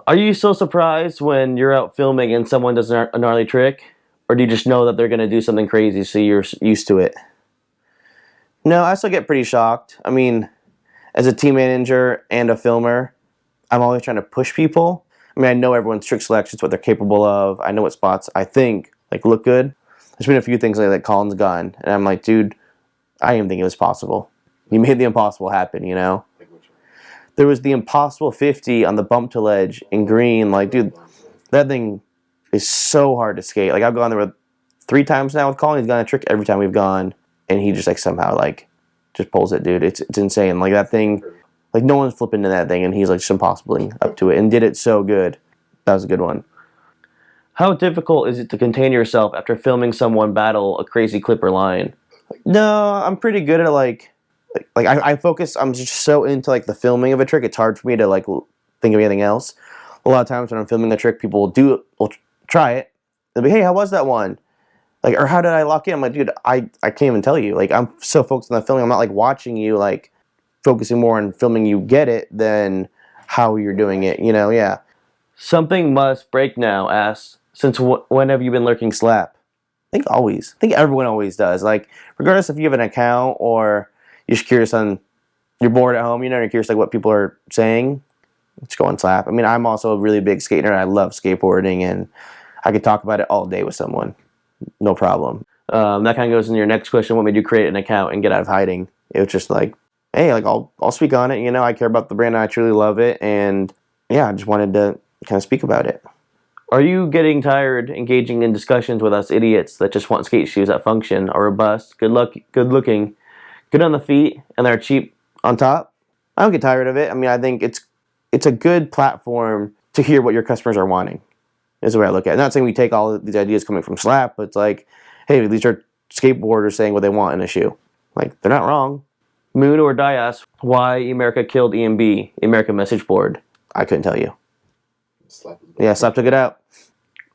Are you so surprised when you're out filming and someone does a gnarly trick? Or do you just know that they're going to do something crazy so you're used to it? No, I still get pretty shocked. I mean, as a team manager and a filmer, I'm always trying to push people. I mean, I know everyone's trick selections, what they're capable of. I know what spots I think look good. There's been a few things like that Colin's gone, and I'm like, dude, I didn't even think it was possible. You made the impossible happen, There was the impossible 50 on the bump to ledge in green. Like, dude, that thing is so hard to skate. Like, I've gone there 3 times now with Colin. He's gotten a trick every time we've gone, and he just somehow just pulls it, dude. It's insane. Like that thing, no one's flipping to that thing, and he's just impossible up to it, and did it so good. That was a good one. How difficult is it to contain yourself after filming someone battle a crazy clip or line? No, I'm pretty good at I focus. I'm just so into like the filming of a trick. It's hard for me to like think of anything else. A lot of times when I'm filming a trick, people will try it. They'll be, hey, how was that one? Like, or how did I lock in? I'm like, dude, I can't even tell you. Like, I'm so focused on the filming. I'm not like watching you, like focusing more on filming you get it than how you're doing it. You know, yeah. Something must break now asks, since when have you been lurking slap? I think always. I think everyone always does. Like, regardless if you have an account or you're just curious you're bored at home, you know, you're curious like what people are saying, just go on slap. I mean, I'm also a really big skater and I love skateboarding and I could talk about it all day with someone. No problem. That kind of goes into your next question. What made you create an account and get out of hiding? It was just like, hey, like I'll speak on it. You know, I care about the brand and I truly love it. And yeah, I just wanted to kind of speak about it. Are you getting tired engaging in discussions with us idiots that just want skate shoes that function, are robust, good looking, good on the feet, and they're cheap on top? I don't get tired of it. I mean, I think it's a good platform to hear what your customers are wanting, is the way I look at it. I'm not saying we take all of these ideas coming from Slap, but it's like, hey, these are skateboarders saying what they want in a shoe. Like, they're not wrong. Moon or Die asks, why Emerica killed EMB, Emerica message board? I couldn't tell you. Slap took it out.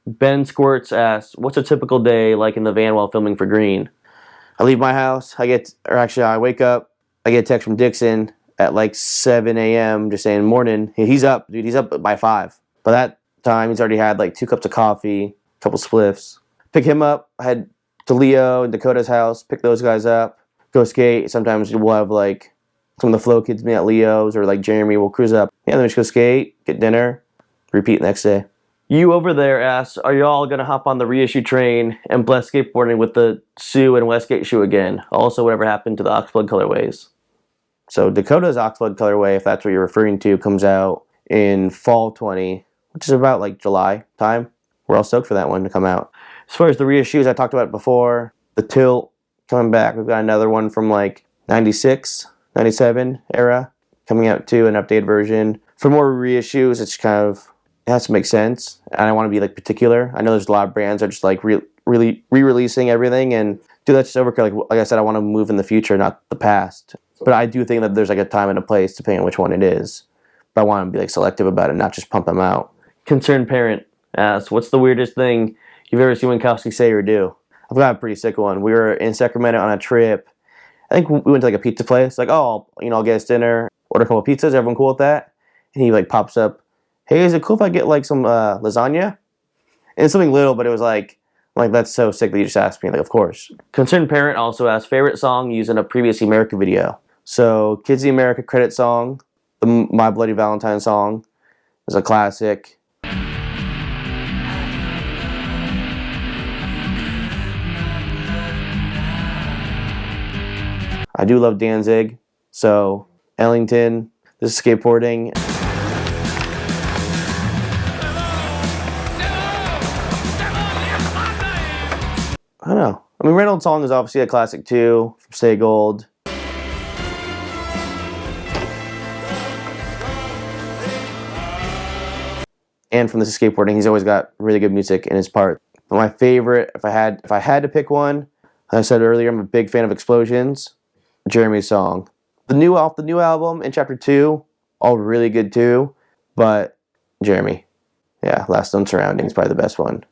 Ben Squirts asks, what's a typical day like in the van while filming for Green? I leave my house, I wake up, I get a text from Dixon at like 7 a.m. just saying, morning. He's up, dude, he's up by 5. By that time, he's already had like 2 cups of coffee, a couple spliffs. Pick him up, I head to Leo and Dakota's house, pick those guys up, go skate. Sometimes we'll have like some of the Flow kids meet at Leo's or like Jeremy will cruise up. Yeah, then we just go skate, get dinner, repeat next day. You over there asks, are you all going to hop on the reissue train and bless skateboarding with the Sue and Westgate shoe again? Also, whatever happened to the Oxblood colorways? So Dakota's Oxblood colorway, if that's what you're referring to, comes out in fall 20, which is about like July time. We're all stoked for that one to come out. As far as the reissues, I talked about it before. The Tilt coming back. We've got another one from like 96, 97 era coming out too, an updated version. For more reissues, it's kind of, it has to make sense. I don't want to be like particular. I know there's a lot of brands that are just like really re-releasing everything, and dude, that's just overkill. Like I said, I want to move in the future, not the past. But I do think that there's like a time and a place depending on which one it is. But I want to be like selective about it, not just pump them out. Concerned Parent asks, what's the weirdest thing you've ever seen Winkowski say or do? I've got a pretty sick one. We were in Sacramento on a trip. I think we went to like a pizza place. Like, oh, I'll get us dinner, order a couple of pizzas. Everyone cool with that? And he like pops up, hey, is it cool if I get like some lasagna? And it's something little, but it was like that's so sick that you just asked me. Like, of course. Concerned Parent also asked, favorite song used in a previous Emerica video. So Kids of the Emerica credit song, the My Bloody Valentine song, is a classic. I do love Danzig, so Ellington, this is skateboarding. I don't know. I mean, Reynolds' song is obviously a classic too, from Stay Gold. And from This is Skateboarding, he's always got really good music in his part. But my favorite, if I had to pick one, as I said earlier, I'm a big fan of Explosions. Jeremy's song. Off the new album in Chapter 2, all really good too. But Jeremy, yeah, Last Known Surroundings is probably the best one.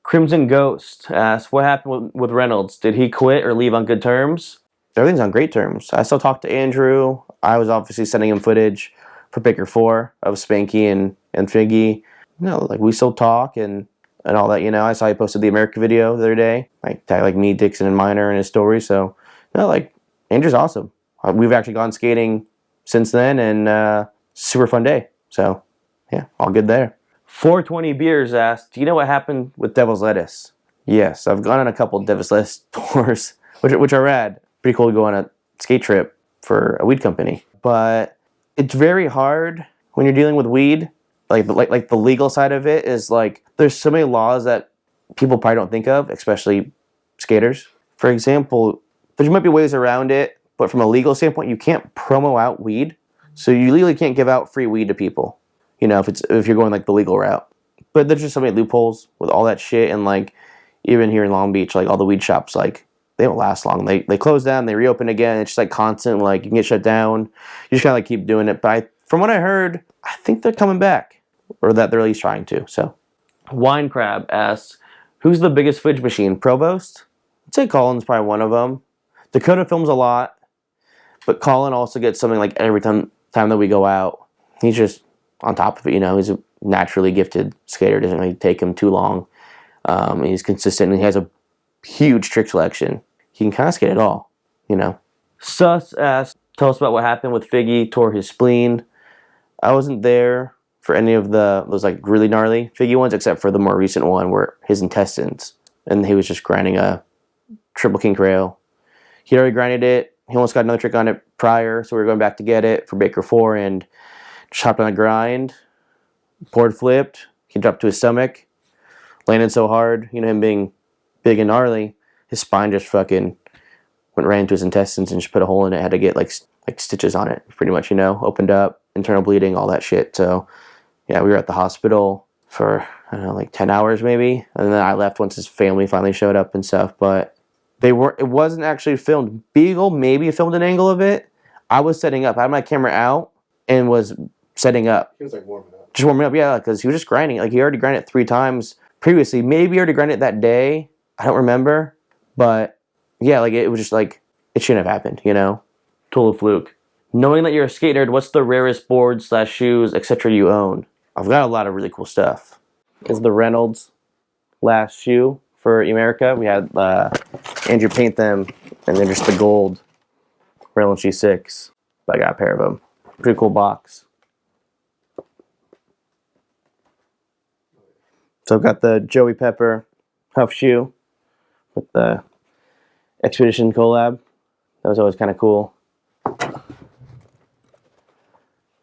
Crimson Ghost asks, what happened with Reynolds? Did he quit or leave on good terms? Everything's on great terms. I still talk to Andrew. I was obviously sending him footage for Baker 4 of Spanky and Figgy. Like we still talk and all that, I saw he posted the Emerica video the other day. Like tag like me, Dixon, and Minor in his story. So Andrew's awesome. We've actually gone skating since then and super fun day. So yeah, all good there. 420 Beers asked, do you know what happened with Devil's Lettuce? Yes, I've gone on a couple Devil's Lettuce tours, which are rad. Pretty cool to go on a skate trip for a weed company. But it's very hard when you're dealing with weed. Like the legal side of it is like there's so many laws that people probably don't think of, especially skaters. For example, there might be ways around it, but from a legal standpoint, you can't promo out weed. So you legally can't give out free weed to people, you know, if you're going like the legal route. But there's just so many loopholes with all that shit, and like even here in Long Beach, like all the weed shops, like they don't last long. They close down, they reopen again. It's just like constant, like you can get shut down. You just gotta like keep doing it. But from what I heard, I think they're coming back, or that they're at least trying to. So, Wine Crab asks, "Who's the biggest footage machine? Provost?" I'd say Colin's probably one of them. Dakota films a lot, but Colin also gets something like every time that we go out. He's just on top of it, you know. He's a naturally gifted skater. It doesn't really take him too long. He's consistent, and he has a huge trick selection. He can kind of skate it all, you know. Sus asks, "Tell us about what happened with Figgy, tore his spleen." I wasn't there for any of those like really gnarly Figgy ones, except for the more recent one where his intestines, and he was just grinding a triple king rail. He already grinded it. He almost got another trick on it prior, so we were going back to get it for Baker 4 and just hopped on a grind. Board flipped. He dropped to his stomach. Landed so hard, you know, him being big and gnarly, his spine just fucking went right into his intestines and just put a hole in it. Had to get like stitches on it, pretty much, you know, opened up, internal bleeding, all that shit. So, yeah, we were at the hospital for, I don't know, like 10 hours maybe. And then I left once his family finally showed up and stuff, but it wasn't actually filmed. Beagle maybe filmed an angle of it. I was setting up. I had my camera out and was setting up. He was like warming up. Just warming up, yeah, because he was just grinding. Like he already grinded it 3 times previously. Maybe he already grinded it that day. I don't remember. But yeah, like it was just like, it shouldn't have happened, you know? Total fluke. Knowing that you're a skate nerd, what's the rarest boards / shoes, etc. you own? I've got a lot of really cool stuff. This is the Reynolds last shoe for Emerica. We had Andrew paint them, and they're just the gold Reynolds G6. But I got a pair of them. Pretty cool box. So I've got the Joey Pepper Huff shoe with the Expedition collab. That was always kind of cool.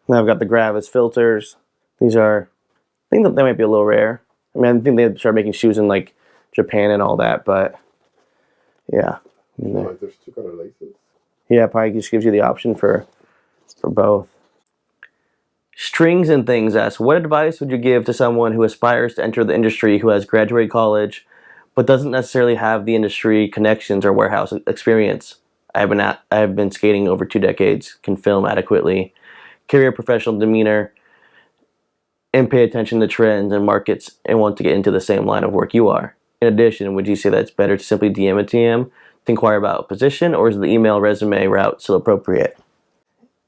Now I've got the Gravis filters. These are, I think that they might be a little rare. I mean, I think they started making shoes in like Japan and all that, but yeah. Like there's 2 color laces. Yeah, probably just gives you the option for both. Strings and Things asks, what advice would you give to someone who aspires to enter the industry who has graduated college but doesn't necessarily have the industry connections or warehouse experience? I have been skating over 2 decades, can film adequately, carry a professional demeanor, and pay attention to trends and markets and want to get into the same line of work you are. In addition, would you say that it's better to simply DM a TM to inquire about a position, or is the email resume route still appropriate?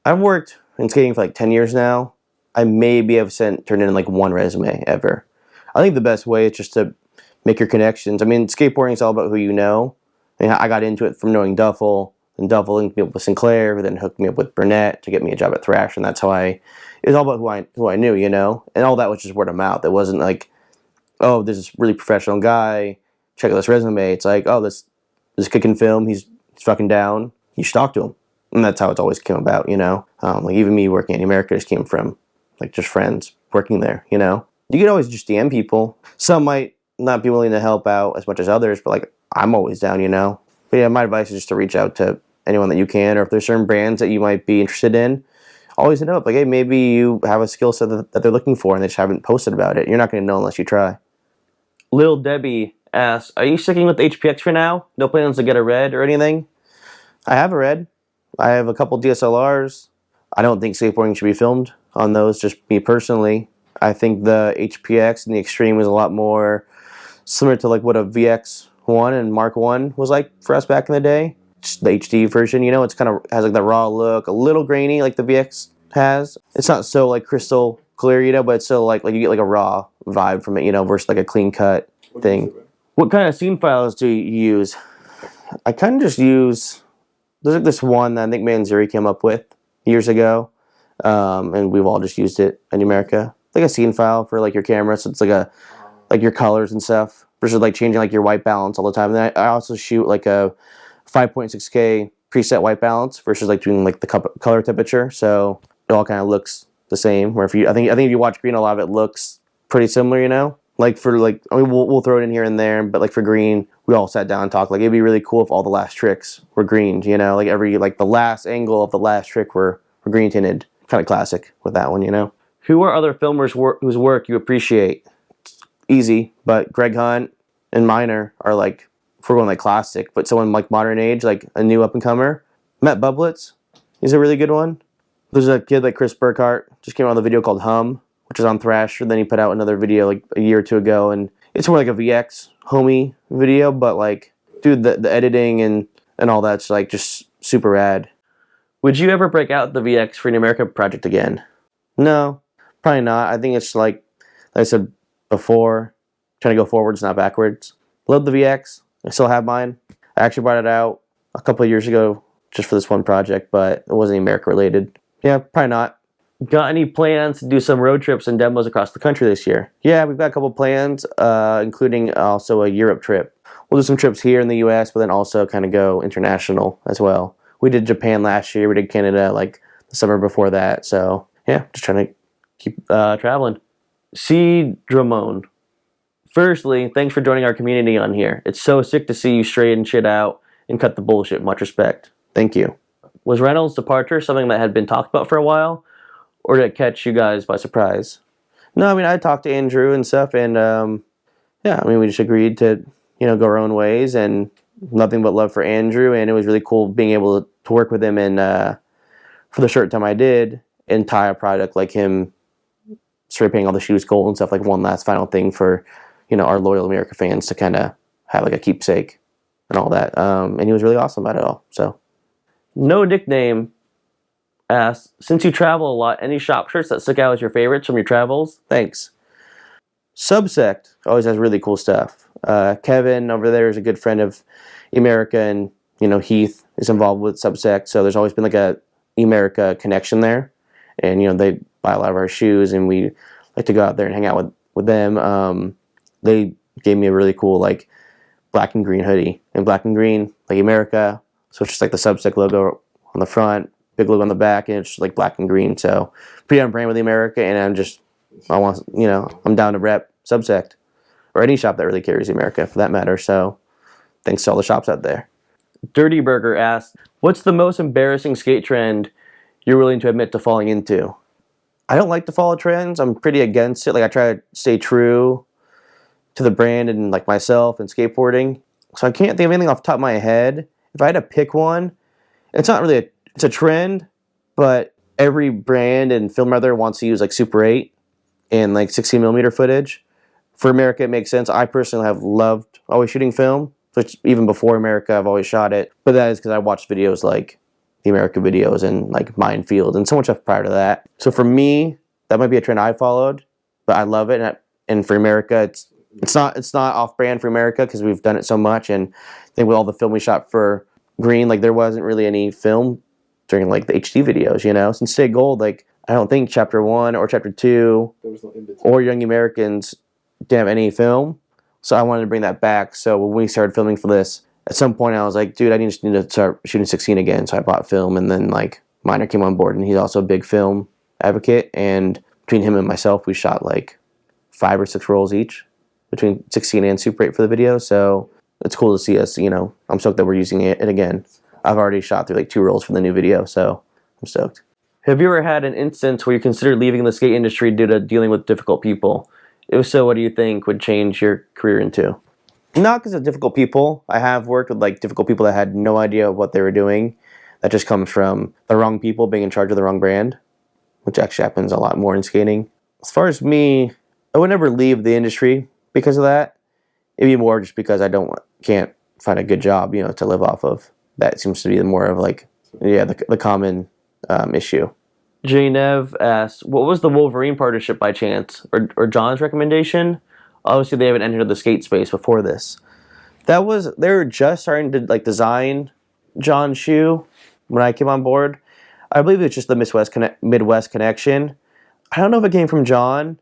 I've worked in skating for like 10 years now. I maybe have turned in like 1 resume ever. I think the best way is just to make your connections. I mean, skateboarding is all about who you know. And I got into it from knowing Duffel, and Duffel linked me up with Sinclair, who then hooked me up with Burnett to get me a job at Thrash, and that's how it was all about who I knew, you know? And all that was just word of mouth. It wasn't like, oh, there's this really professional guy, check out this resume. It's like, oh, this kid can film, he's fucking down, you should talk to him. And that's how it's always come about, you know? Like even me working at Emerica just came from like just friends working there, you know? You could always just DM people. Some might not be willing to help out as much as others, but like I'm always down, you know? But yeah, my advice is just to reach out to anyone that you can, or if there's certain brands that you might be interested in, always hit up. Like, hey, maybe you have a skill set that they're looking for and they just haven't posted about it. You're not going to know unless you try. Lil Debbie asks, are you sticking with HPX for now? No plans to get a red or anything? I have a red. I have a couple DSLRs. I don't think skateboarding should be filmed on those, just me personally. I think the HPX and the Extreme is a lot more similar to like what a VX1 and Mark 1 was like for us back in the day. Just the HD version, you know, it's kind of has like the raw look, a little grainy like the VX has. It's not so like crystal clear, you know, but it's still like you get like a raw vibe from it, you know, versus like a clean cut thing. What kind of scene files do you use? I kind of just use, there's like this one that I think Manzuri came up with years ago, and we've all just used it in Emerica. Like a scene file for like your camera, so it's like your colors and stuff, versus like changing like your white balance all the time. And then I also shoot like a 5.6K preset white balance versus like doing like the color temperature, so it all kind of looks the same. Where I think if you watch Green, a lot of it looks pretty similar, you know. Like for like, I mean, we'll throw it in here and there, but like for green, we all sat down and talked. Like it'd be really cool if all the last tricks were green. You know, like like the last angle of the last trick were green tinted. Kind of classic with that one. You know, who are other filmers whose work you appreciate? Easy, but Greg Hunt and Miner are like, if we're going like classic, but someone like modern age, like a new up and comer. Matt Bublitz, he's a really good one. There's a kid like Chris Burkhart, just came out with a video called Hum, which is on Thrasher. Then he put out another video like a year or two ago, and it's more like a VX homie video, but like, dude, the editing and all that's like just super rad. Would you ever break out the VX for an America project again? No, probably not. I think it's like I said before, trying to go forwards, not backwards. Love the VX. I still have mine. I actually brought it out a couple of years ago just for this one project, but it wasn't America related. Yeah, probably not. Got any plans to do some road trips and demos across the country this year? Yeah, we've got a couple plans, including also a Europe trip. We'll do some trips here in the U.S., but then also kind of go international as well. We did Japan last year. We did Canada like the summer before that. So yeah, just trying to keep traveling. C. Dramone. Firstly, thanks for joining our community on here. It's so sick to see you straighten shit out and cut the bullshit. Much respect. Thank you. Was Reynolds' departure something that had been talked about for a while, or did it catch you guys by surprise? No, I mean, I talked to Andrew and stuff, and yeah, I mean, we just agreed to, go our own ways, and nothing but love for Andrew, and it was really cool being able to work with him, and for the short time I did, and tie a product like him, spray painting all the shoes gold and stuff, like one last final thing for, our loyal America fans to kind of have like a keepsake and all that, and he was really awesome about it all, so. No Nickname asks, since you travel a lot, any shop shirts that stick out as your favorites from your travels? Thanks. Subsect always has really cool stuff. Kevin over there is a good friend of Emerica, and Heath is involved with Subsect, so there's always been like a Emerica connection there, and they buy a lot of our shoes, and we like to go out there and hang out with them. They gave me a really cool like black and green hoodie, and black and green like Emerica, so it's just like the Subsect logo on the front, big logo on the back, and it's just like black and green. So pretty on brand with Emerica, and I'm down to rep Subsect or any shop that really carries Emerica for that matter. So thanks to all the shops out there. Dirty Burger asks, what's the most embarrassing skate trend you're willing to admit to falling into? I don't like to follow trends. I'm pretty against it. Like I try to stay true to the brand and like myself and skateboarding. So I can't think of anything off the top of my head. If I had to pick one, it's not really it's a trend, but every brand and film rather wants to use like Super 8 and like 16mm footage. For America, it makes sense. I personally have loved always shooting film, which even before America, I've always shot it. But that is because I watched videos like the America videos and like Minefield and so much stuff prior to that. So for me, that might be a trend I followed, but I love it. And for America, it's not off-brand for America because we've done it so much. And I think with all the film we shot for Green, like there wasn't really any film during like the HD videos, Since Stay Gold, like I don't think Chapter 1 or Chapter 2 or Young Americans didn't have any film. So I wanted to bring that back. So when we started filming for this, at some point I was like, dude, I just need to start shooting 16 again. So I bought film, and then like Miner came on board, and he's also a big film advocate. And between him and myself, we shot like 5 or 6 rolls each between 16 and Super 8 for the video. So it's cool to see us, I'm stoked that we're using it again. I've already shot through like 2 rolls for the new video, so I'm stoked. Have you ever had an instance where you considered leaving the skate industry due to dealing with difficult people? If so, what do you think would change your career into? Not because of difficult people. I have worked with like difficult people that had no idea what they were doing. That just comes from the wrong people being in charge of the wrong brand, which actually happens a lot more in skating. As far as me, I would never leave the industry because of that. It'd be more just because I can't find a good job, to live off of. That seems to be more of like, the common issue. Jnev asks, what was the Wolverine partnership by chance, or John's recommendation? Obviously, they haven't entered the skate space before this. They were just starting to like design John's shoe when I came on board. I believe it's just the Midwest connection. I don't know if it came from John.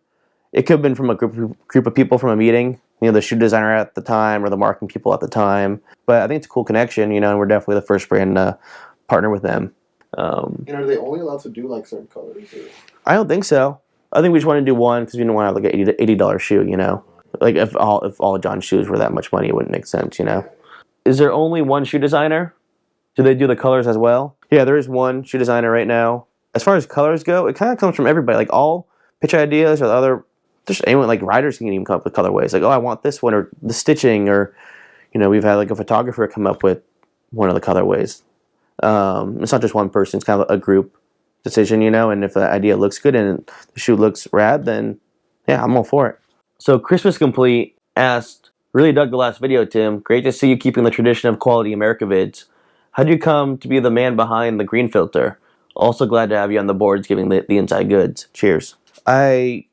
It could have been from a group of people from a meeting. The shoe designer at the time or the marketing people at the time. But I think it's a cool connection, and we're definitely the first brand to partner with them. And are they only allowed to do like certain colors? Or? I don't think so. I think we just want to do one because we don't want to have like an $80 shoe, Like if all John's shoes were that much money, it wouldn't make sense, you know. Is there only one shoe designer? Do they do the colors as well? Yeah, there is one shoe designer right now. As far as colors go, it kind of comes from everybody. Like all pitch ideas or the other, just anyone, like riders can even come up with colorways. Like, oh, I want this one, or the stitching, or, you know, we've had like a photographer come up with one of the colorways. It's not just one person, it's kind of a group decision, you know, and if the idea looks good and the shoe looks rad, then yeah, I'm all for it. So Christmas Complete asked, really dug the last video, Tim. Great to see you keeping the tradition of quality America vids. How'd you come to be the man behind the green filter? Also glad to have you on the boards giving the inside goods. Cheers. I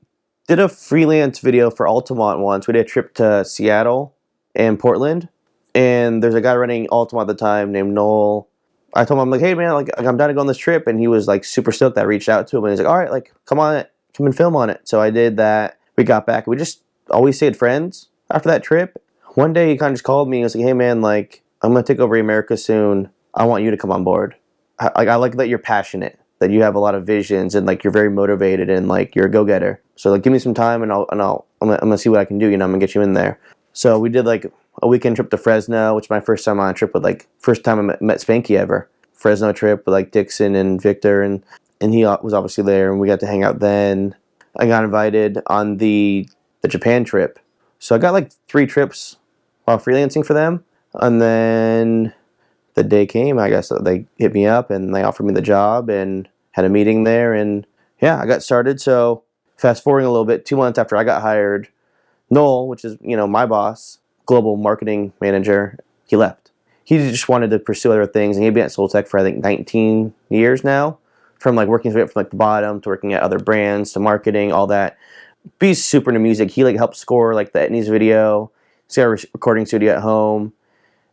did a freelance video for Altamont once. We did a trip to Seattle and Portland, and there's a guy running Altamont at the time named Noel. I told him, I'm like, hey man, like I'm down to go on this trip, and he was like super stoked. I reached out to him, and he's like, all right, like come on it, come and film on it. So I did that. We got back. We just always stayed friends after that trip. One day he kind of just called me and was like, hey man, like I'm gonna take over America soon. I want you to come on board. I like that you're passionate, that you have a lot of visions, and like you're very motivated, and like you're a go-getter. So like give me some time, and I'm gonna see what I can do. You know, I'm gonna get you in there. So we did like a weekend trip to Fresno, which is my first time on a trip with like first time I met Spanky ever. Fresno trip with like Dixon and Victor, and he was obviously there, and we got to hang out then. I got invited on the Japan trip. So I got like 3 trips while freelancing for them, and then the day came, I guess they hit me up and they offered me the job and had a meeting there, and yeah, I got started. So fast forwarding a little bit, 2 months after I got hired, Noel, which is, you know, my boss, global marketing manager, he left. He just wanted to pursue other things, and he'd been at Soltech for I think 19 years now, from like working from like the bottom to working at other brands to marketing, all that. He's super into music. He like helped score like the Etnies video. He's got a recording studio at home.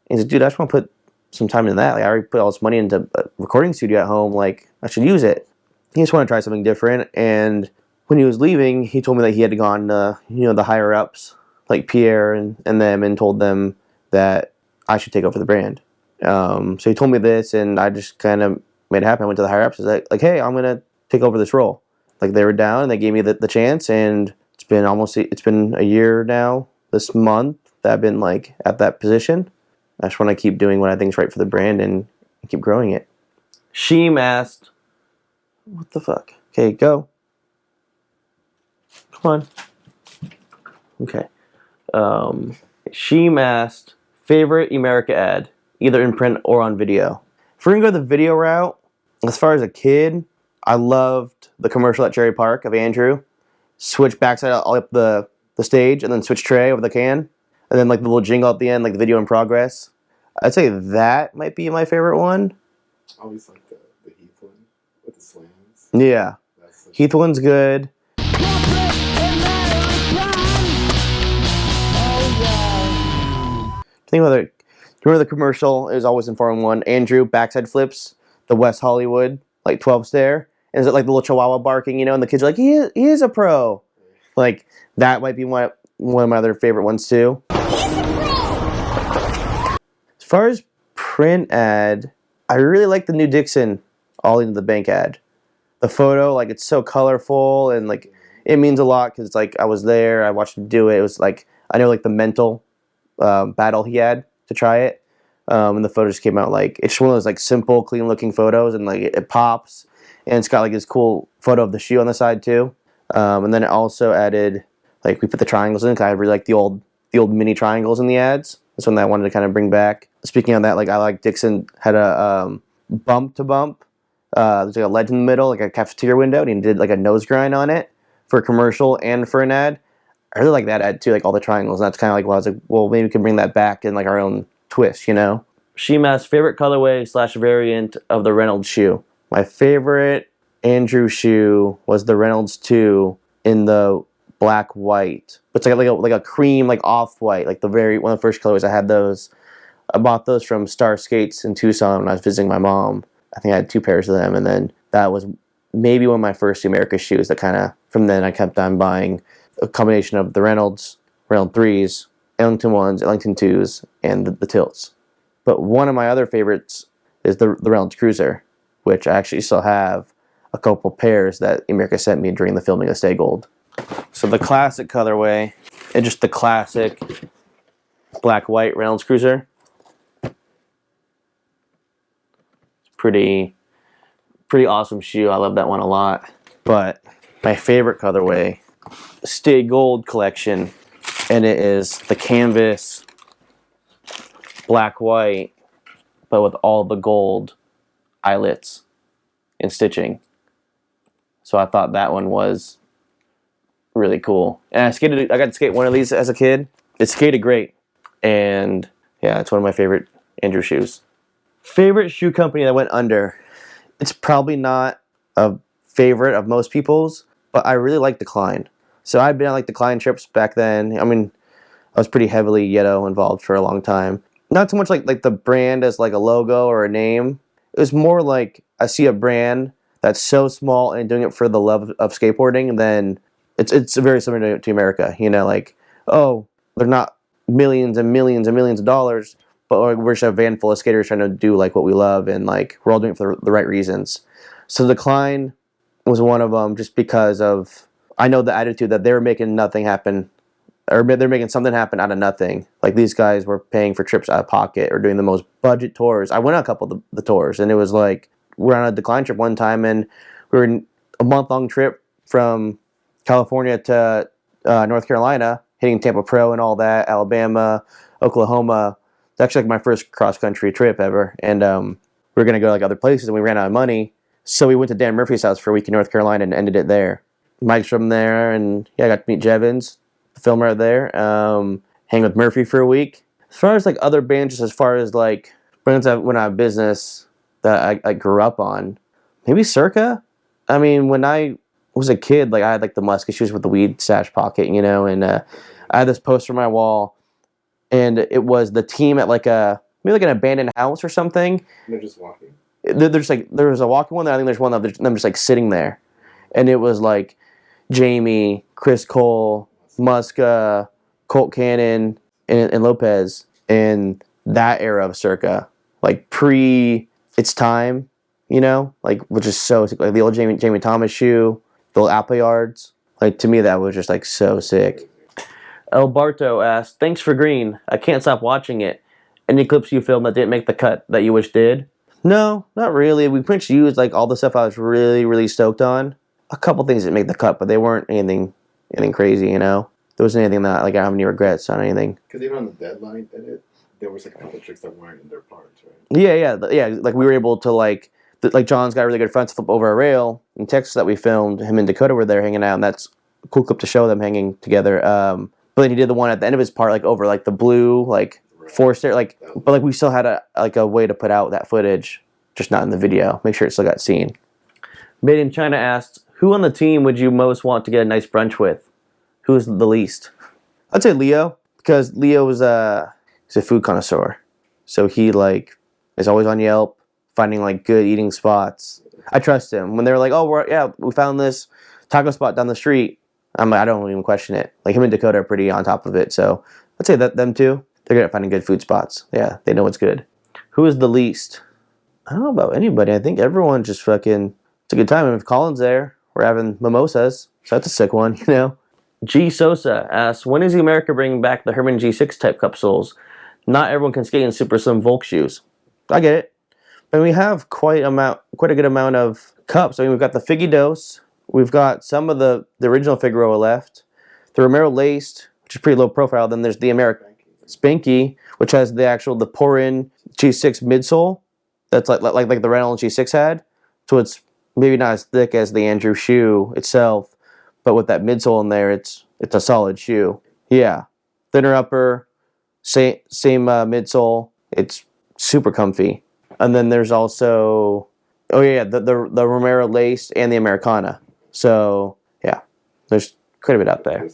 And he's like, dude, I just want to put some time into that. Like I already put all this money into a recording studio at home. Like I should use it. He just wanted to try something different. And when he was leaving, he told me that he had gone to, you know, the higher ups like Pierre and them, and told them that I should take over the brand. So he told me this, and I just kind of made it happen. I went to the higher ups. I was like, hey, I'm gonna take over this role. Like they were down, and they gave me the chance, and it's been a year now this month that I've been like at that position. I just want to keep doing what I think is right for the brand and keep growing it. Sheem asked, what the fuck? Okay, go. Come on. Okay. Sheem asked, favorite Emerica ad, either in print or on video. If we're going to go the video route, as far as a kid, I loved the commercial at Cherry Park of Andrew. Switch backside all up the stage, and then switch tray over the can. And then like the little jingle at the end, like the video in progress. I'd say that might be my favorite one. I always like the Heath one with the slams. Yeah. Heath one's good. Think about it. Remember the commercial? It was always in Foreign One. Andrew backside flips the West Hollywood like 12 stair, and is it like the little Chihuahua barking, you know? And the kids are like, he is a pro. Like that might be one of my other favorite ones too. As far as print ad, I really like the new Dixon All Into the Bank ad. The photo, like it's so colorful, and like it means a lot because like I was there, I watched him do it. It was like I know like the mental battle he had to try it, and the photos came out like it's just one of those like simple, clean looking photos, and like it pops, and it's got like this cool photo of the shoe on the side too, and then it also added like we put the triangles in. I really like the old mini triangles in the ads. That's something that I wanted to kind of bring back. Speaking of that, like I like Dixon had a bump to bump. There's like a ledge in the middle, like a cafeteria window, and he did like a nose grind on it for a commercial and for an ad. I really like that ad too, like all the triangles. And that's kind of like, well, I was like, well, maybe we can bring that back in like our own twist, you know? Sheema's favorite colorway / variant of the Reynolds shoe. My favorite Andrew shoe was the Reynolds 2 in the black white. It's like a cream, like off white, like one of the first colors. I had those. I bought those from Star Skates in Tucson when I was visiting my mom. I think I had 2 pairs of them, and then that was maybe one of my first Emerica shoes that kind of, from then I kept on buying a combination of the Reynolds 3s, Ellington 1s, Ellington 2s, and the tilts. But one of my other favorites is the Reynolds Cruiser, which I actually still have a couple pairs that Emerica sent me during the filming of Stay Gold. So the classic colorway and just the classic black-white Reynolds Cruiser. Pretty awesome shoe. I love that one a lot. But my favorite colorway, Stay Gold collection, and it is the canvas black-white, but with all the gold eyelets and stitching. So I thought that one was really cool. And I got to skate one of these as a kid. It skated great. And yeah, it's one of my favorite Andrew shoes. Favorite shoe company that went under. It's probably not a favorite of most people's, but I really like Decline. So I've been on like Decline trips back then. I mean, I was pretty heavily Yetto involved for a long time. Not so much like the brand as like a logo or a name. It was more like I see a brand that's so small and doing it for the love of skateboarding, and then it's very similar to America. You know, like, oh, they're not millions and millions and millions of dollars, but like, we're just a van full of skaters trying to do like what we love, and like we're all doing it for the right reasons. So Decline was one of them, just because of I know the attitude that they were making nothing happen, or they're making something happen out of nothing. Like these guys were paying for trips out of pocket or doing the most budget tours. I went on a couple of the tours, and it was like we're on a Decline trip one time, and we were in a month-long trip from California to North Carolina, hitting Tampa Pro and all that, Alabama, Oklahoma. It's actually like my first cross-country trip ever, and we were going to go like other places, and we ran out of money. So we went to Dan Murphy's house for a week in North Carolina and ended it there. Mike's from there, and yeah, I got to meet Jevons, the filmer there, hang with Murphy for a week. As far as like other bands, just as far as like brands that went out of business that I grew up on, maybe Circa. I mean, when I was a kid, like I had like the musket shoes with the weed stash pocket, you know, and I had this poster on my wall, and it was the team at like maybe like an abandoned house or something. They're just walking. There's like there was a walking one there. I think there's one of them just like sitting there, and it was like Jamie, Chris Cole, Muska, Colt Cannon, and Lopez, and that era of Circa, like pre its time, you know, like which is so sick. Like the old Jamie Thomas shoe, the old Appleyards. Like to me, that was just like so sick. El Barto asked, "Thanks for Green. I can't stop watching it. Any clips you filmed that didn't make the cut that you wish did?" No, not really. We pretty much used like all the stuff I was really, really stoked on. A couple things that made the cut, but they weren't anything crazy, you know. There wasn't anything that like I have any regrets on anything. Because even on the deadline edit, there was like a couple tricks that weren't in their parts, right? Yeah. Like we were able to like John's got a really good front flip over a rail in Texas that we filmed. Him and Dakota were there hanging out, and that's a cool clip to show them hanging together. But then he did the one at the end of his part, like over like the blue, like forced it, like, but like we still had a way to put out that footage, just not in the video. Make sure it still got seen. Made in China asked, "Who on the team would you most want to get a nice brunch with? Who is the least?" I'd say Leo, because Leo is he's a food connoisseur, so he like is always on Yelp finding like good eating spots. I trust him. When they're like, "Oh, we found this taco spot down the street," I'm like, I don't even question it. Like him and Dakota are pretty on top of it, so I'd say that them two. They're good at finding good food spots. Yeah, they know what's good. Who is the least? I don't know about anybody. I think everyone just fucking. It's a good time. And if Colin's there, we're having mimosas, so that's a sick one, you know. G Sosa asks, "When is Emerica bringing back the Herman G6 type cup soles? Not everyone can skate in super slim Volk shoes." I get it. And we have quite a good amount of cups. I mean, we've got the Figgy Dose. We've got some of the original Figueroa left. The Romero Laced, which is pretty low profile. Then there's the America Spanky, which has the pour-in G6 midsole. That's like the Reynolds G6 had. So it's maybe not as thick as the Andrew shoe itself, but with that midsole in there, it's a solid shoe. Yeah, thinner upper, same midsole. It's super comfy. And then there's also the Romero Lace and the Americana. So yeah, there's quite a bit out there.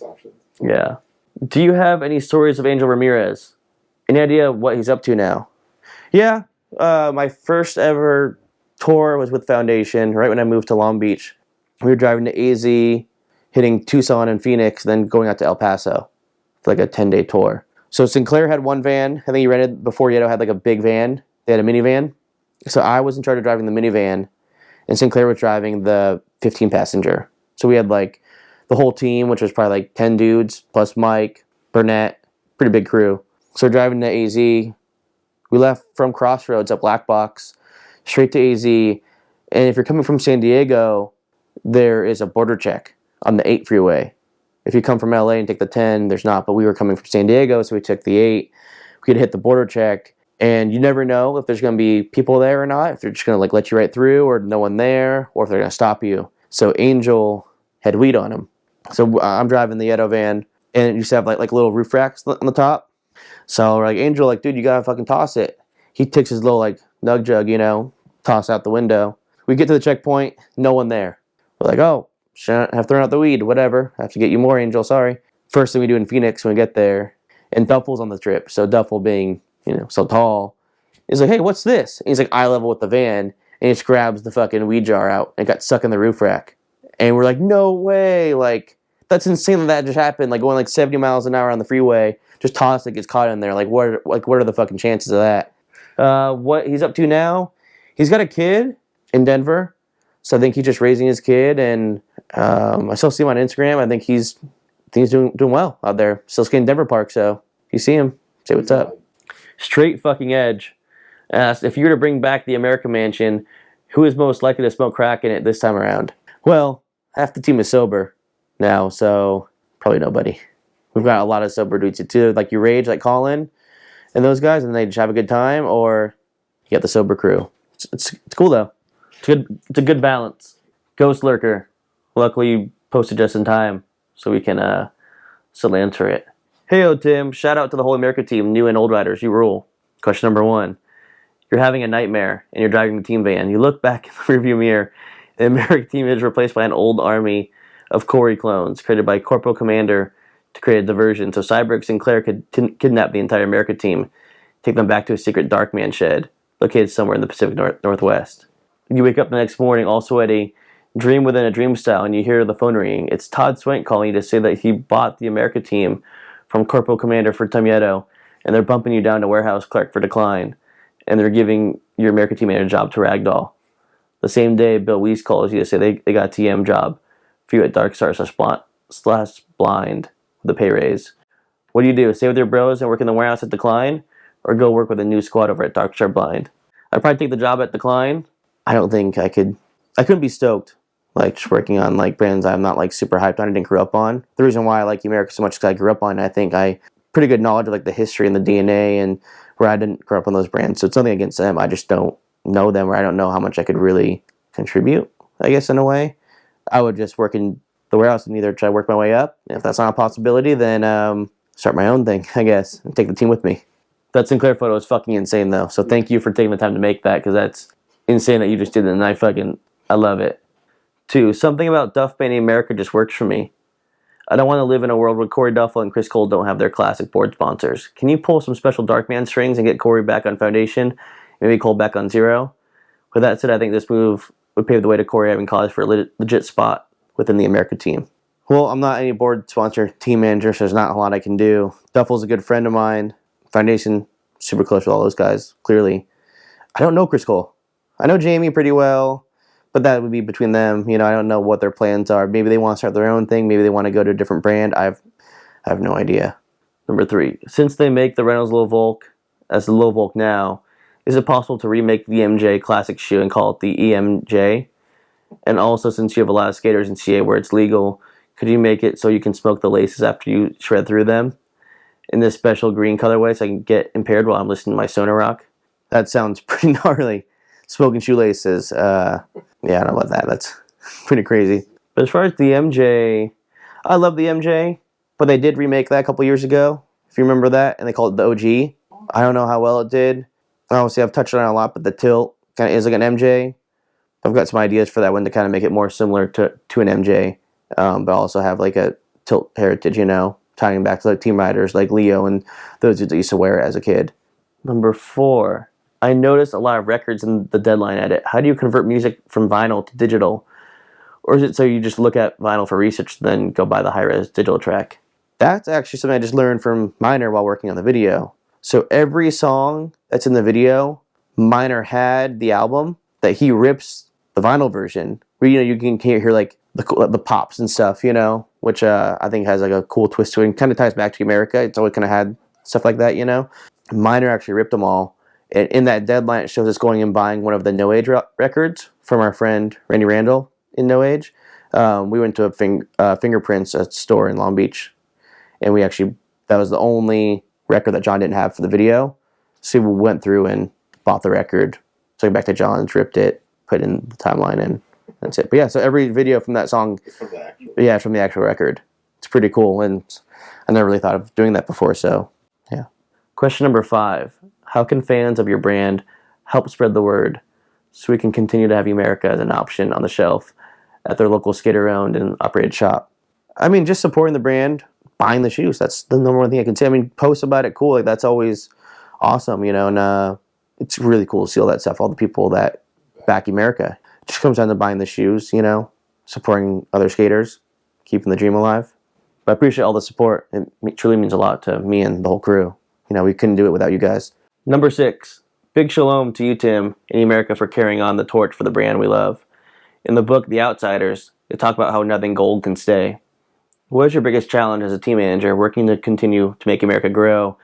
Yeah. Do you have any stories of Angel Ramirez? Any idea what he's up to now? Yeah, my first ever tour was with Foundation, right when I moved to Long Beach. We were driving to AZ, hitting Tucson and Phoenix, then going out to El Paso for like a 10-day tour. So Sinclair had one van. I think he rented before Yetto had like a big van. They had a minivan. So I was in charge of driving the minivan, and Sinclair was driving the 15-passenger. So we had like the whole team, which was probably like 10 dudes, plus Mike, Burnett, pretty big crew. So driving to AZ, we left from Crossroads at Black Box, straight to AZ, and if you're coming from San Diego, there is a border check on the 8 freeway. If you come from LA and take the 10, there's not, but we were coming from San Diego, so we took the 8. We could hit the border check, and you never know if there's going to be people there or not, if they're just going to like let you right through or no one there, or if they're going to stop you. So Angel had weed on him. So I'm driving the Edo van, and it used to have like little roof racks on the top. So we're like, Angel, like, dude, you got to fucking toss it. He takes his little like nug jug, you know, toss out the window. We get to the checkpoint, no one there. We're like, oh, shouldn't have thrown out the weed, whatever. I have to get you more, Angel, sorry. First thing we do in Phoenix when we get there, and Duffel's on the trip. So Duffel being, you know, so tall, he's like, hey, what's this? And he's like eye level with the van, and he just grabs the fucking weed jar out and got stuck in the roof rack. And we're like, no way, like, that's insane that just happened, like going like 70 miles an hour on the freeway, just tossed it, gets caught in there. Like what are the fucking chances of that? What he's up to now, he's got a kid in Denver, so I think he's just raising his kid, and I still see him on Instagram. I think he's doing well out there. Still skating Denver Park, so if you see him, say what's up. Straight fucking edge asked, if you were to bring back the America Mansion, who is most likely to smoke crack in it this time around? Well, half the team is sober now, so probably nobody. We've got a lot of sober dudes too, like you Rage, like Colin, and those guys, and they just have a good time, or you got the sober crew. It's cool though. It's a good balance. Ghost Lurker, luckily you posted just in time, so we can still answer it. Heyo Tim, shout out to the whole America team, new and old riders, you rule. Question number 1. You're having a nightmare and you're driving the team van. You look back in the rearview mirror, the America team is replaced by an old army of Corey clones created by Corporal Commander to create a diversion so Cyber Sinclair could kidnap the entire America team, take them back to a secret Darkman shed located somewhere in the Pacific Northwest. You wake up the next morning all sweaty, dream within a dream style, and you hear the phone ringing. It's Todd Swank calling you to say that he bought the America team from Corporal Commander for Tomieto, and they're bumping you down to warehouse clerk for decline, and they're giving your America team a job to Ragdoll. The same day, Bill Weiss calls you to say they got a TM job for you at Darkstar / Blind with a pay raise. What do? Stay with your bros and work in the warehouse at Decline, or go work with a new squad over at Darkstar Blind? I'd probably take the job at Decline. I don't think I couldn't be stoked, like, just working on, like, brands I'm not, like, super hyped on and didn't grow up on. The reason why I like America so much is because I grew up on it. I think I pretty good knowledge of, like, the history and the DNA, and where I didn't grow up on those brands. So it's nothing against them. I just don't know them, or I don't know how much I could really contribute, I guess, in a way. I would just work in the warehouse and either try to work my way up. And if that's not a possibility, then start my own thing, I guess, and take the team with me. That Sinclair photo is fucking insane, though. So thank you for taking the time to make that, because that's insane that you just did it, and I love it. 2, something about Duff Banning America just works for me. I don't want to live in a world where Corey Duffel and Chris Cole don't have their classic board sponsors. Can you pull some special Darkman strings and get Corey back on Foundation, maybe Cole back on Zero? With that said, I think this move would pave the way to Corey having cause for a legit spot within the America team. Well, I'm not any board sponsor, team manager, so there's not a lot I can do. Duffel's a good friend of mine. Foundation, super close with all those guys, clearly. I don't know Chris Cole. I know Jamie pretty well, but that would be between them. You know, I don't know what their plans are. Maybe they want to start their own thing. Maybe they want to go to a different brand. I have no idea. Number 3, since they make the Reynolds Low Volk as the Low Volk now, is it possible to remake the MJ Classic shoe and call it the EMJ? And also, since you have a lot of skaters in CA where it's legal, could you make it so you can smoke the laces after you shred through them in this special green colorway so I can get impaired while I'm listening to my Sonar Rock? That sounds pretty gnarly. Smoking shoelaces. Yeah, I don't know about that. That's pretty crazy. But as far as the MJ, I love the MJ, but they did remake that a couple years ago, if you remember that, and they called it the OG. I don't know how well it did. Obviously, I've touched on it a lot, but the tilt kind of is like an MJ. I've got some ideas for that one to kind of make it more similar to an MJ, but also have like a tilt heritage, you know, tying back to like team riders like Leo and those dudes that used to wear it as a kid. Number 4, I noticed a lot of records in the Deadline edit. How do you convert music from vinyl to digital? Or is it so you just look at vinyl for research, then go buy the high-res digital track? That's actually something I just learned from Miner while working on the video. So every song that's in the video, Miner had the album that he rips the vinyl version, where, you know, you can hear like the pops and stuff, you know, which I think has like a cool twist to it and kind of ties back to America. It's always kind of had stuff like that, you know. Minor actually ripped them all. And in that deadline, it shows us going and buying one of the No Age records from our friend Randy Randall in No Age. We went to a Fingerprints store in Long Beach, and that was the only record that John didn't have for the video. So we went through and bought the record, took it back to John's, ripped it, put it in the timeline, and that's it. But yeah, so every video from that song, From the actual. yeah, from the actual record. It's pretty cool, and I never really thought of doing that before, so yeah. Question number 5. How can fans of your brand help spread the word so we can continue to have Emerica as an option on the shelf at their local skater-owned and operated shop? I mean, just supporting the brand, buying the shoes. That's the number one thing I can say. I mean, post about it, cool. Like, that's always awesome, you know, and it's really cool to see all that stuff, all the people that back Emerica. It just comes down to buying the shoes, you know, supporting other skaters, keeping the dream alive. But I appreciate all the support. It truly means a lot to me and the whole crew. You know, we couldn't do it without you guys. Number 6, big shalom to you, Tim, and Emerica for carrying on the torch for the brand we love. In the book, The Outsiders, they talk about how nothing gold can stay. What is your biggest challenge as a team manager working to continue to make Emerica grow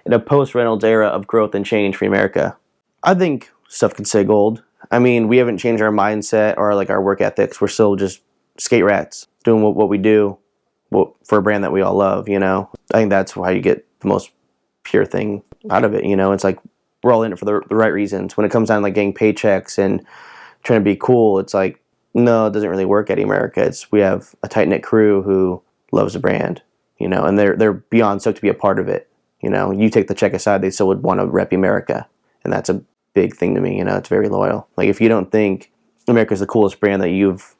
in a post-Reynolds era of growth and change for Emerica? I think stuff can stay gold. I mean, we haven't changed our mindset or like our work ethics. We're still just skate rats doing what we do for a brand that we all love, you know? I think that's how you get the most pure thing out of it, you know? It's like we're all in it for the right reasons. When it comes down to like getting paychecks and trying to be cool, it's like, no, it doesn't really work at Emerica. We have a tight-knit crew who loves the brand, you know, and they're beyond stoked to be a part of it. You know, you take the check aside, they still would want to rep Emerica, and that's a big thing to me, you know. It's very loyal. Like, if you don't think Emerica's the coolest brand that you've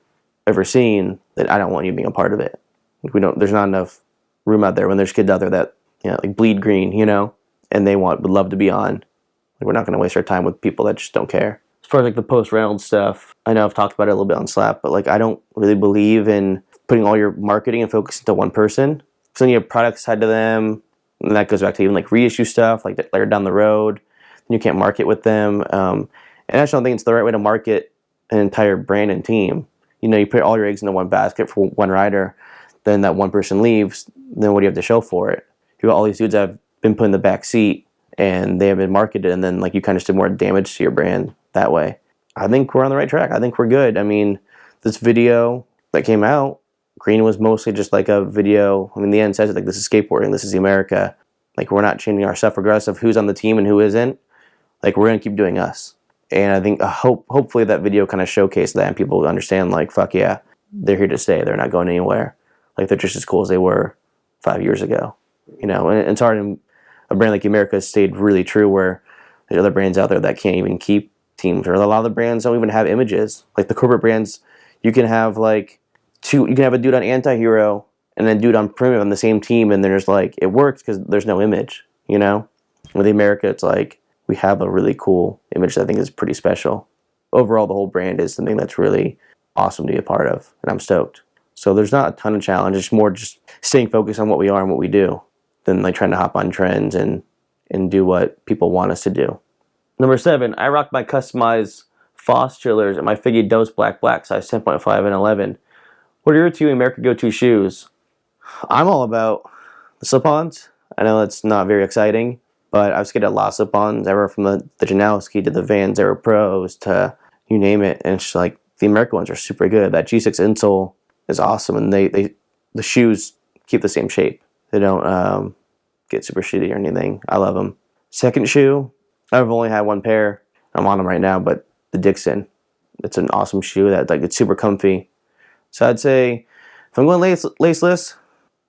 ever seen, then I don't want you being a part of it. There's not enough room out there when there's kids out there that, you know, like bleed green, you know, and would love to be on. Like, we're not going to waste our time with people that just don't care. As far as like the post-Reynolds stuff, I know I've talked about it a little bit on Slap, but like, I don't really believe in putting all your marketing and focus into one person. Because then you have products tied to them, and that goes back to even like reissue stuff, like later down the road, and you can't market with them. And I just don't think it's the right way to market an entire brand and team. You know, you put all your eggs into one basket for one rider, then that one person leaves, then what do you have to show for it? You got all these dudes that have been put in the back seat, and they have been marketed, and then like you kind of did more damage to your brand that way. I think we're on the right track. I think we're good. I mean, this video that came out, Green was mostly just like a video. I mean, the end says it, like, this is skateboarding, this is Emerica. Like, we're not changing our stuff regardless of who's on the team and who isn't. Like, we're going to keep doing us. And I think hopefully that video kind of showcased that and people understand, like, fuck yeah, they're here to stay. They're not going anywhere. Like, they're just as cool as they were 5 years ago. You know, and it's hard. And a brand like Emerica has stayed really true, where there's other brands out there that can't even keep teams, or a lot of the brands don't even have images. Like the corporate brands, you can have like you can have a dude on Anti-Hero and then dude on Primitive on the same team, and there's like, it works because there's no image, you know? With Emerica, it's like we have a really cool image that I think is pretty special. Overall, the whole brand is something that's really awesome to be a part of, and I'm stoked. So there's not a ton of challenge. It's more just staying focused on what we are and what we do than like trying to hop on trends and do what people want us to do. Number 7, I rock my customized Foss chillers and my Figgy Dose Black size 10.5 and 11. What are your 2 Emerica go-to shoes? I'm all about the slip-ons. I know that's not very exciting, but I've skated a lot of slip-ons, ever from the Janowski to the Van Zero Pros to you name it. And it's just like, the Emerica ones are super good. That G6 insole is awesome, and the shoes keep the same shape. They don't get super shitty or anything. I love them. Second shoe, I've only had one pair. I'm on them right now, but the Dixon. It's an awesome shoe that like it's super comfy. So I'd say if I'm going laceless,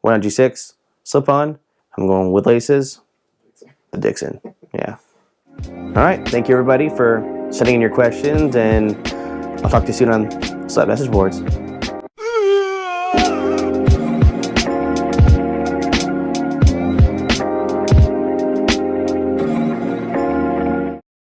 one on G6 slip-on. I'm going with laces, the Dixon. Yeah. All right. Thank you everybody for sending in your questions, and I'll talk to you soon on Slap Message Boards.